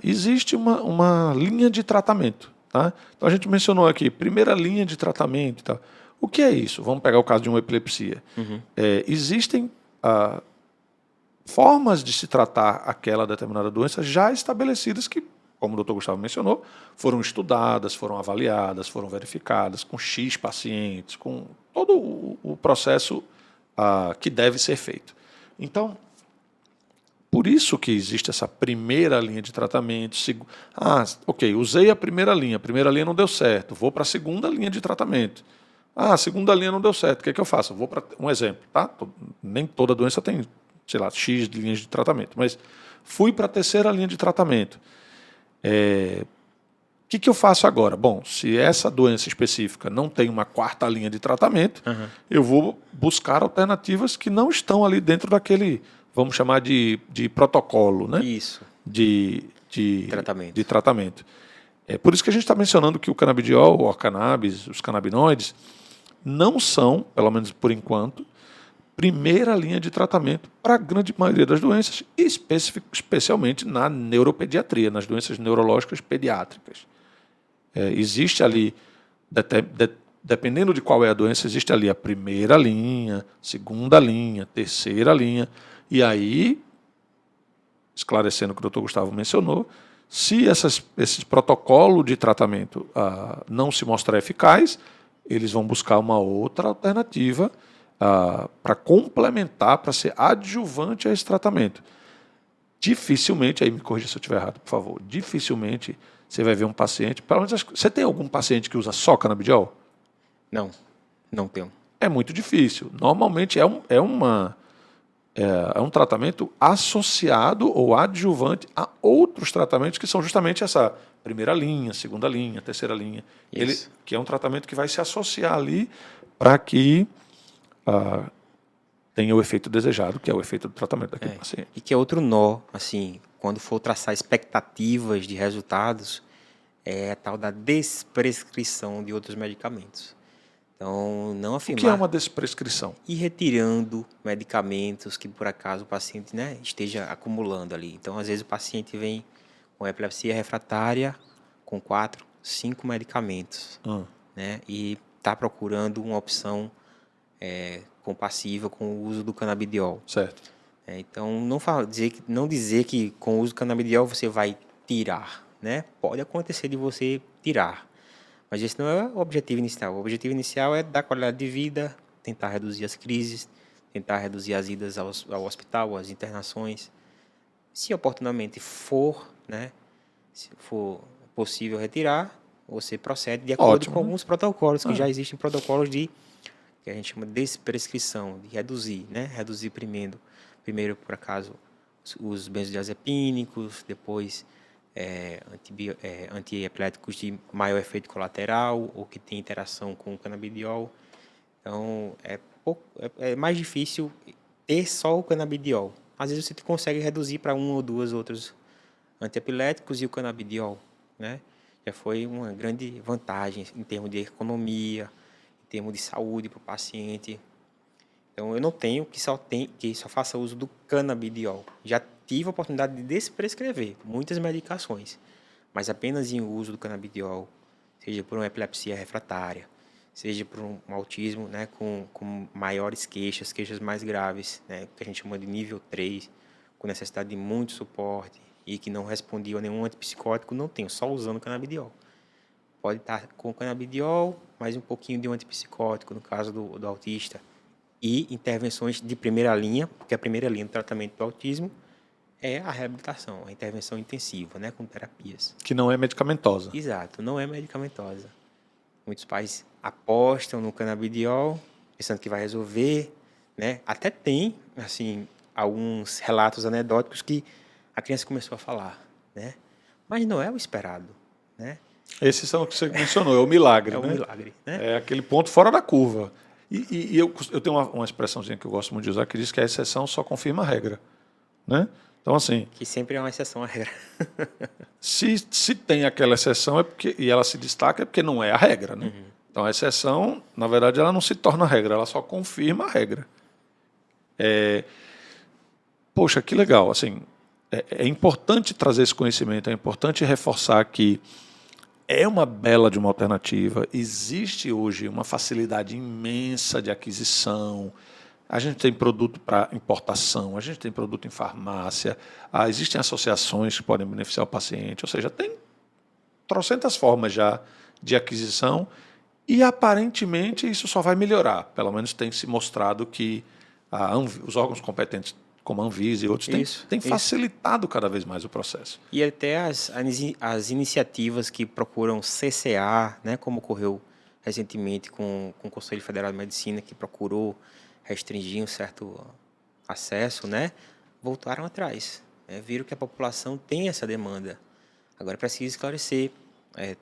existe uma linha de tratamento. Tá? Então a gente mencionou aqui, primeira linha de tratamento e tal. O que é isso? Vamos pegar o caso de uma epilepsia. Uhum. Existem formas de se tratar aquela determinada doença já estabelecidas que, como o Dr. Gustavo mencionou, foram estudadas, foram avaliadas, foram verificadas com X pacientes, com todo o processo que deve ser feito. Então, por isso que existe essa primeira linha de tratamento. Ok, usei a primeira linha não deu certo, vou para a segunda linha de tratamento. A segunda linha não deu certo, o que é que eu faço? Vou para um exemplo, tá? Nem toda doença tem, sei lá, X linhas de tratamento, mas fui para a terceira linha de tratamento. O que eu faço agora? Bom, se essa doença específica não tem uma quarta linha de tratamento, eu vou buscar alternativas que não estão ali dentro daquele, vamos chamar de protocolo, né? Isso. De Tratamento. de tratamento. É por isso que a gente está mencionando que o canabidiol, ou a cannabis, os canabinoides, não são, pelo menos por enquanto, primeira linha de tratamento para a grande maioria das doenças, e especialmente na neuropediatria, nas doenças neurológicas pediátricas. Existe ali, dependendo de qual é a doença, existe ali a primeira linha, segunda linha, terceira linha, e aí, esclarecendo o que o Dr. Gustavo mencionou, se esse protocolo de tratamento não se mostrar eficaz, eles vão buscar uma outra alternativa para complementar, para ser adjuvante a esse tratamento. Dificilmente, aí me corrija se eu estiver errado, por favor, dificilmente você vai ver um paciente, pelo menos, você tem algum paciente que usa só canabidiol? Não tenho. É muito difícil. Normalmente é um tratamento associado ou adjuvante a outros tratamentos que são justamente essa primeira linha, segunda linha, terceira linha. Que é um tratamento que vai se associar ali para que tenha o efeito desejado, que é o efeito do tratamento daquele paciente. E que é outro nó, assim, quando for traçar expectativas de resultados, é a tal da desprescrição de outros medicamentos. Então, não O afirmar... que é uma desprescrição? E retirando medicamentos que, por acaso, o paciente, né, esteja acumulando ali. Então, às vezes, o paciente vem com epilepsia refratária com 4, 5 medicamentos, né, e está procurando uma opção compassiva com o uso do canabidiol. Certo. Então, não dizer que com o uso do canabidiol você vai tirar, né? Pode acontecer de você tirar, mas esse não é o objetivo inicial. O objetivo inicial é dar qualidade de vida, tentar reduzir as crises, tentar reduzir as idas ao hospital, as internações. Se oportunamente for, né, se for possível retirar, você procede de acordo com alguns protocolos, que já existem protocolos que a gente chama de desprescrição, de reduzir, né? Reduzir primeiro, por acaso, os benzodiazepínicos, depois antiepiléticos de maior efeito colateral ou que tem interação com o canabidiol. Então, é mais difícil ter só o canabidiol. Às vezes você consegue reduzir para 1 ou 2 outros antiepiléticos e o canabidiol, né? Já foi uma grande vantagem em termos de economia, em termos de saúde para o paciente. Então, eu não tenho que só faça uso do canabidiol. Já tive a oportunidade de desprescrever muitas medicações, mas apenas em uso do canabidiol, seja por uma epilepsia refratária, seja por um autismo, né, com maiores queixas mais graves, né, que a gente chama de nível 3, com necessidade de muito suporte e que não respondia a nenhum antipsicótico, não tenho, só usando canabidiol. Pode estar com canabidiol, mais um pouquinho de um antipsicótico, no caso do autista, e intervenções de primeira linha, porque a primeira linha do tratamento do autismo é a reabilitação, a intervenção intensiva, né, com terapias. Que não é medicamentosa. Exato, não é medicamentosa. Muitos pais apostam no canabidiol, pensando que vai resolver, né? Até tem, assim, alguns relatos anedóticos que a criança começou a falar, né? Mas não é o esperado, né? Esses são o que você mencionou, é o milagre, né? É o milagre, né? É aquele ponto fora da curva. E eu tenho uma expressãozinha que eu gosto muito de usar, que diz que a exceção só confirma a regra, né? Então, assim... Que sempre é uma exceção à regra. se tem aquela exceção e ela se destaca, é porque não é a regra, né? Então, a exceção, na verdade, ela não se torna a regra, ela só confirma a regra. Poxa, que legal. Assim, é importante trazer esse conhecimento, é importante reforçar que é uma bela de uma alternativa. Existe hoje uma facilidade imensa de aquisição. A gente tem produto para importação, a gente tem produto em farmácia, existem associações que podem beneficiar o paciente, ou seja, tem trocentas formas já de aquisição e, aparentemente, isso só vai melhorar. Pelo menos tem se mostrado que os órgãos competentes, como a Anvisa e outros, têm facilitado cada vez mais o processo. E até as iniciativas que procuram CCA, né, como ocorreu recentemente com o Conselho Federal de Medicina, que procurou restringir um certo acesso, né, voltaram atrás. viram que a população tem essa demanda. Agora, é preciso esclarecer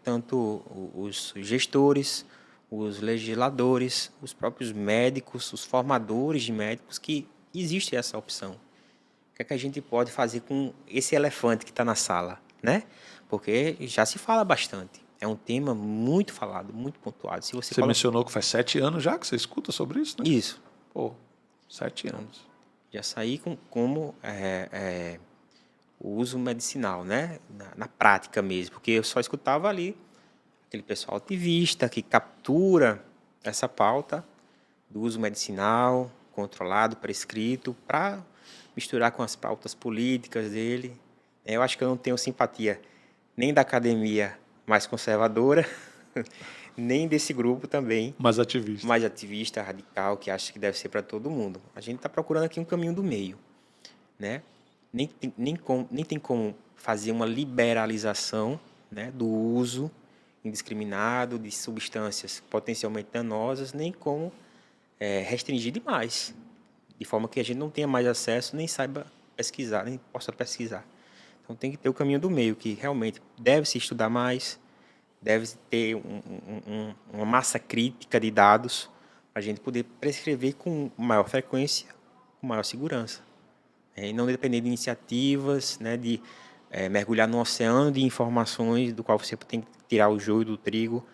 tanto os gestores, os legisladores, os próprios médicos, os formadores de médicos, que existe essa opção. O que é que a gente pode fazer com esse elefante que está na sala, né? Porque já se fala bastante. É um tema muito falado, muito pontuado. Se Você mencionou que faz 7 anos já que você escuta sobre isso, né? Isso. Pô, 7 anos. Já saí como o uso medicinal, né? Na prática mesmo, porque eu só escutava ali aquele pessoal ativista que captura essa pauta do uso medicinal, controlado, prescrito, para misturar com as pautas políticas dele. Eu acho que eu não tenho simpatia nem da academia mais conservadora, nem desse grupo também Mais ativista. mais ativista, radical, que acha que deve ser para todo mundo. A gente está procurando aqui um caminho do meio, né? Nem tem como fazer uma liberalização, né, do uso indiscriminado de substâncias potencialmente danosas, nem como restringir demais, de forma que a gente não tenha mais acesso, nem saiba pesquisar, nem possa pesquisar. Então tem que ter o caminho do meio, que realmente deve se estudar mais, deve ter uma massa crítica de dados para a gente poder prescrever com maior frequência, com maior segurança. E não depender de iniciativas, né, de mergulhar num oceano de informações do qual você tem que tirar o joio do trigo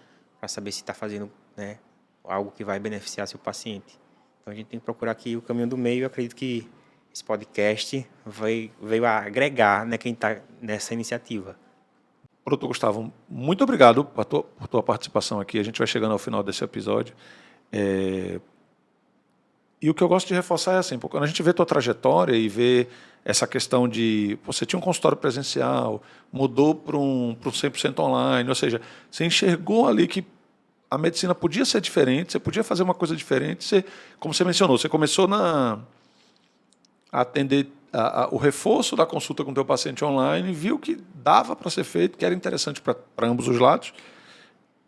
para saber se está fazendo, né, algo que vai beneficiar seu paciente. Então a gente tem que procurar aqui o caminho do meio. Eu acredito que esse podcast veio a agregar, né, quem está nessa iniciativa. Doutor Gustavo, muito obrigado por tua participação aqui. A gente vai chegando ao final desse episódio. E o que eu gosto de reforçar é assim, quando a gente vê tua trajetória e vê essa questão de... Você tinha um consultório presencial, mudou para um 100% online, ou seja, você enxergou ali que a medicina podia ser diferente, você podia fazer uma coisa diferente. Você, como você mencionou, você começou a atender o reforço da consulta com o teu paciente online, viu que dava para ser feito, que era interessante para ambos os lados,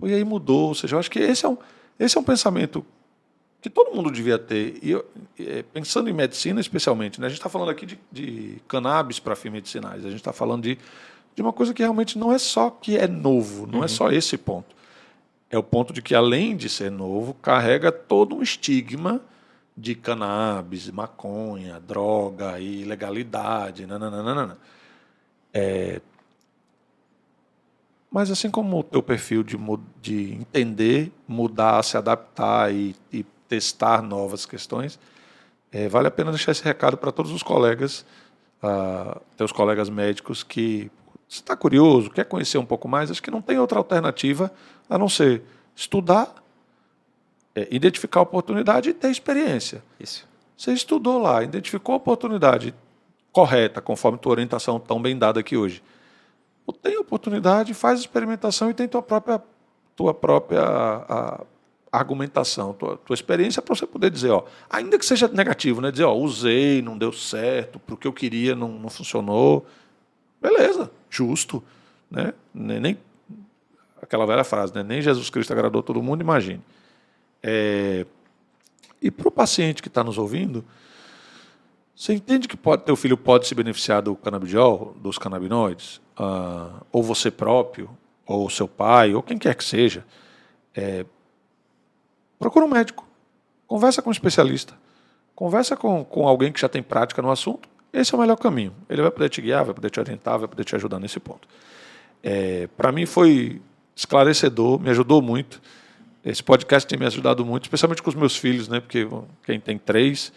e aí mudou. Ou seja, eu acho que esse é um pensamento que todo mundo devia ter. E pensando em medicina especialmente, né? A gente está falando aqui de cannabis para fins medicinais, a gente está falando de uma coisa que realmente não é só que é novo, não é só esse ponto. É o ponto de que, além de ser novo, carrega todo um estigma de cannabis, maconha, droga, ilegalidade, nananana. Mas assim como o teu perfil de entender, mudar, se adaptar e testar novas questões, vale a pena deixar esse recado para todos os colegas, teus colegas médicos, que você está curioso, quer conhecer um pouco mais, acho que não tem outra alternativa a não ser estudar, identificar a oportunidade e ter experiência. Isso. Você estudou lá, identificou a oportunidade correta, conforme tua orientação tão bem dada aqui hoje. Tem oportunidade, faz experimentação e tem tua própria argumentação, tua experiência para você poder dizer, ainda que seja negativo, né? Dizer, usei, não deu certo, para o que eu queria não funcionou. Beleza, justo. Né? Nem aquela velha frase, né? Nem Jesus Cristo agradou todo mundo, imagine. E para o paciente que está nos ouvindo, você entende que teu filho pode se beneficiar do canabidiol, dos canabinoides? Ou você próprio, ou seu pai, ou quem quer que seja. Procura um médico, conversa com um especialista, conversa com alguém que já tem prática no assunto. Esse é o melhor caminho. Ele vai poder te guiar, vai poder te orientar, vai poder te ajudar nesse ponto. Para mim foi esclarecedor, me ajudou muito. Esse podcast tem me ajudado muito, especialmente com os meus filhos, né? Porque quem tem 3,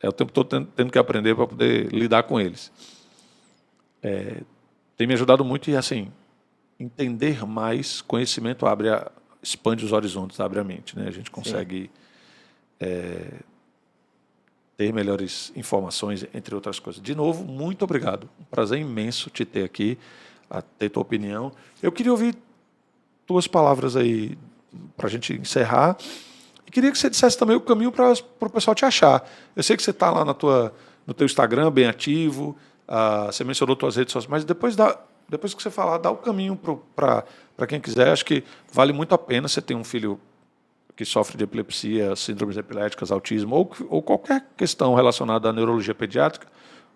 o tempo todo tendo que aprender para poder lidar com eles. Tem me ajudado muito e, assim, entender mais, conhecimento expande os horizontes, abre a mente, né? A gente consegue ter melhores informações, entre outras coisas. De novo, muito obrigado. Um prazer imenso te ter aqui, a ter tua opinião. Eu queria ouvir tuas palavras aí para a gente encerrar. E queria que você dissesse também o caminho para o pessoal te achar. Eu sei que você está lá no teu Instagram, bem ativo, você mencionou tuas redes sociais, mas depois que você falar, dá o caminho para quem quiser. Acho que vale muito a pena. Você tem um filho que sofre de epilepsia, síndromes epiléticas, autismo, ou qualquer questão relacionada à neurologia pediátrica,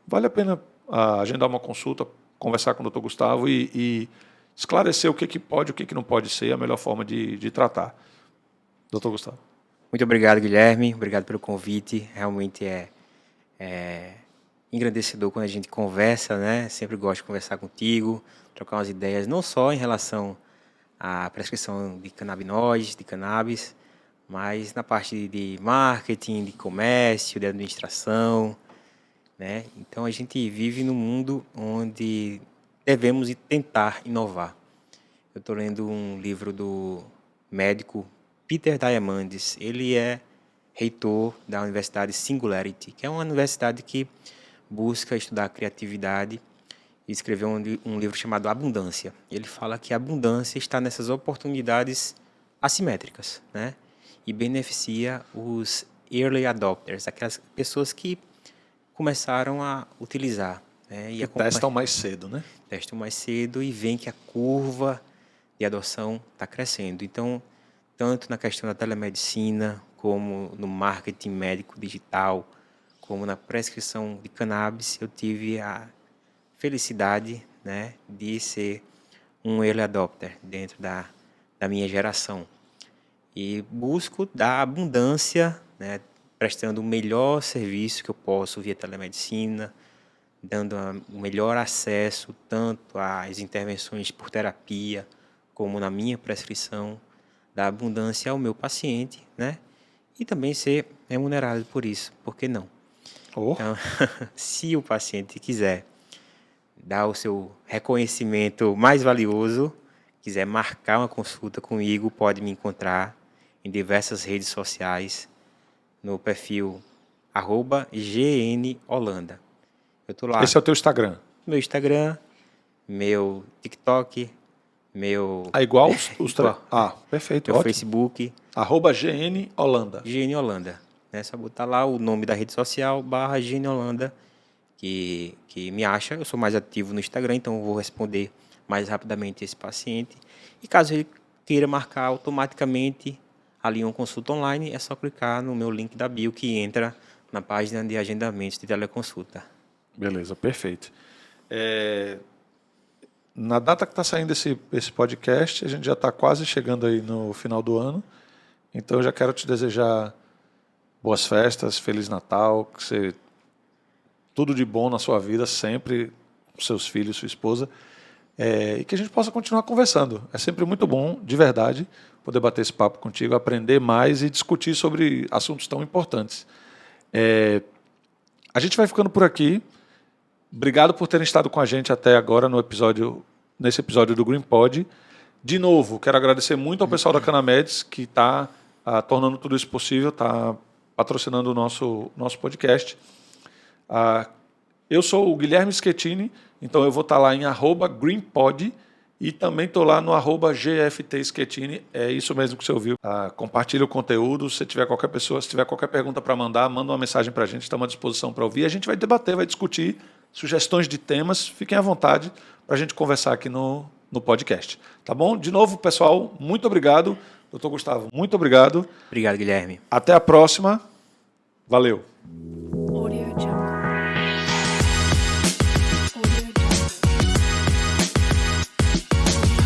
vale a pena agendar uma consulta, conversar com o Dr. Gustavo e esclarecer o que pode e o que não pode ser a melhor forma de tratar. Dr. Gustavo. Muito obrigado, Guilherme. Obrigado pelo convite. Realmente é engrandecedor quando a gente conversa, né? Sempre gosto de conversar contigo, trocar umas ideias, não só em relação à prescrição de canabinoides, de cannabis, mas na parte de marketing, de comércio, de administração, né? Então a gente vive num mundo onde devemos tentar inovar. Eu estou lendo um livro do médico Peter Diamandis. Ele é reitor da Universidade Singularity, que é uma universidade que busca estudar criatividade, e escreveu um livro chamado Abundância. Ele fala que a abundância está nessas oportunidades assimétricas, né? E beneficia os early adopters, aquelas pessoas que começaram a utilizar, né? E testam mais cedo, né? Testam mais cedo e veem que a curva de adoção está crescendo. Então, tanto na questão da telemedicina, como no marketing médico digital, como na prescrição de cannabis, eu tive a felicidade, né, de ser um early adopter dentro da minha geração. E busco dar abundância, né, prestando o melhor serviço que eu posso via telemedicina, dando o melhor acesso tanto às intervenções por terapia, como na minha prescrição, da abundância ao meu paciente, né? E também ser remunerado por isso, por que não? Então, se o paciente quiser dar o seu reconhecimento mais valioso, quiser marcar uma consulta comigo, pode me encontrar em diversas redes sociais, no perfil @GNHolanda. Eu tô lá. Esse é o teu Instagram? Meu Instagram, meu TikTok, meu... igual os três? Perfeito, meu ótimo. Facebook. @GNHolanda. GNHolanda. É só botar lá o nome da rede social, /GNHolanda, que me acha. Eu sou mais ativo no Instagram, então eu vou responder mais rapidamente esse paciente. E caso ele queira marcar automaticamente ali uma consulta online, é só clicar no meu link da bio que entra na página de agendamentos de teleconsulta. Beleza, perfeito. Na data que está saindo esse podcast, a gente já está quase chegando aí no final do ano. Então eu já quero te desejar boas festas, Feliz Natal, que você tudo de bom na sua vida, sempre, com seus filhos, sua esposa, e que a gente possa continuar conversando. É sempre muito bom, de verdade, poder bater esse papo contigo, aprender mais e discutir sobre assuntos tão importantes. A gente vai ficando por aqui. Obrigado por terem estado com a gente até agora nesse episódio do Green Pod. De novo, quero agradecer muito ao pessoal da Canamedes, que está tornando tudo isso possível, está patrocinando o nosso podcast. Eu sou o Guilherme Schettini, então eu vou estar lá em @greenpod e também estou lá no @GFTschettini. É isso mesmo que você ouviu. Compartilha o conteúdo. Se tiver qualquer pergunta para mandar, manda uma mensagem para a gente, estamos à disposição para ouvir. A gente vai debater, vai discutir sugestões de temas. Fiquem à vontade para a gente conversar aqui no podcast. Tá bom? De novo, pessoal, muito obrigado. Dr. Gustavo, muito obrigado. Obrigado, Guilherme. Até a próxima. Valeu.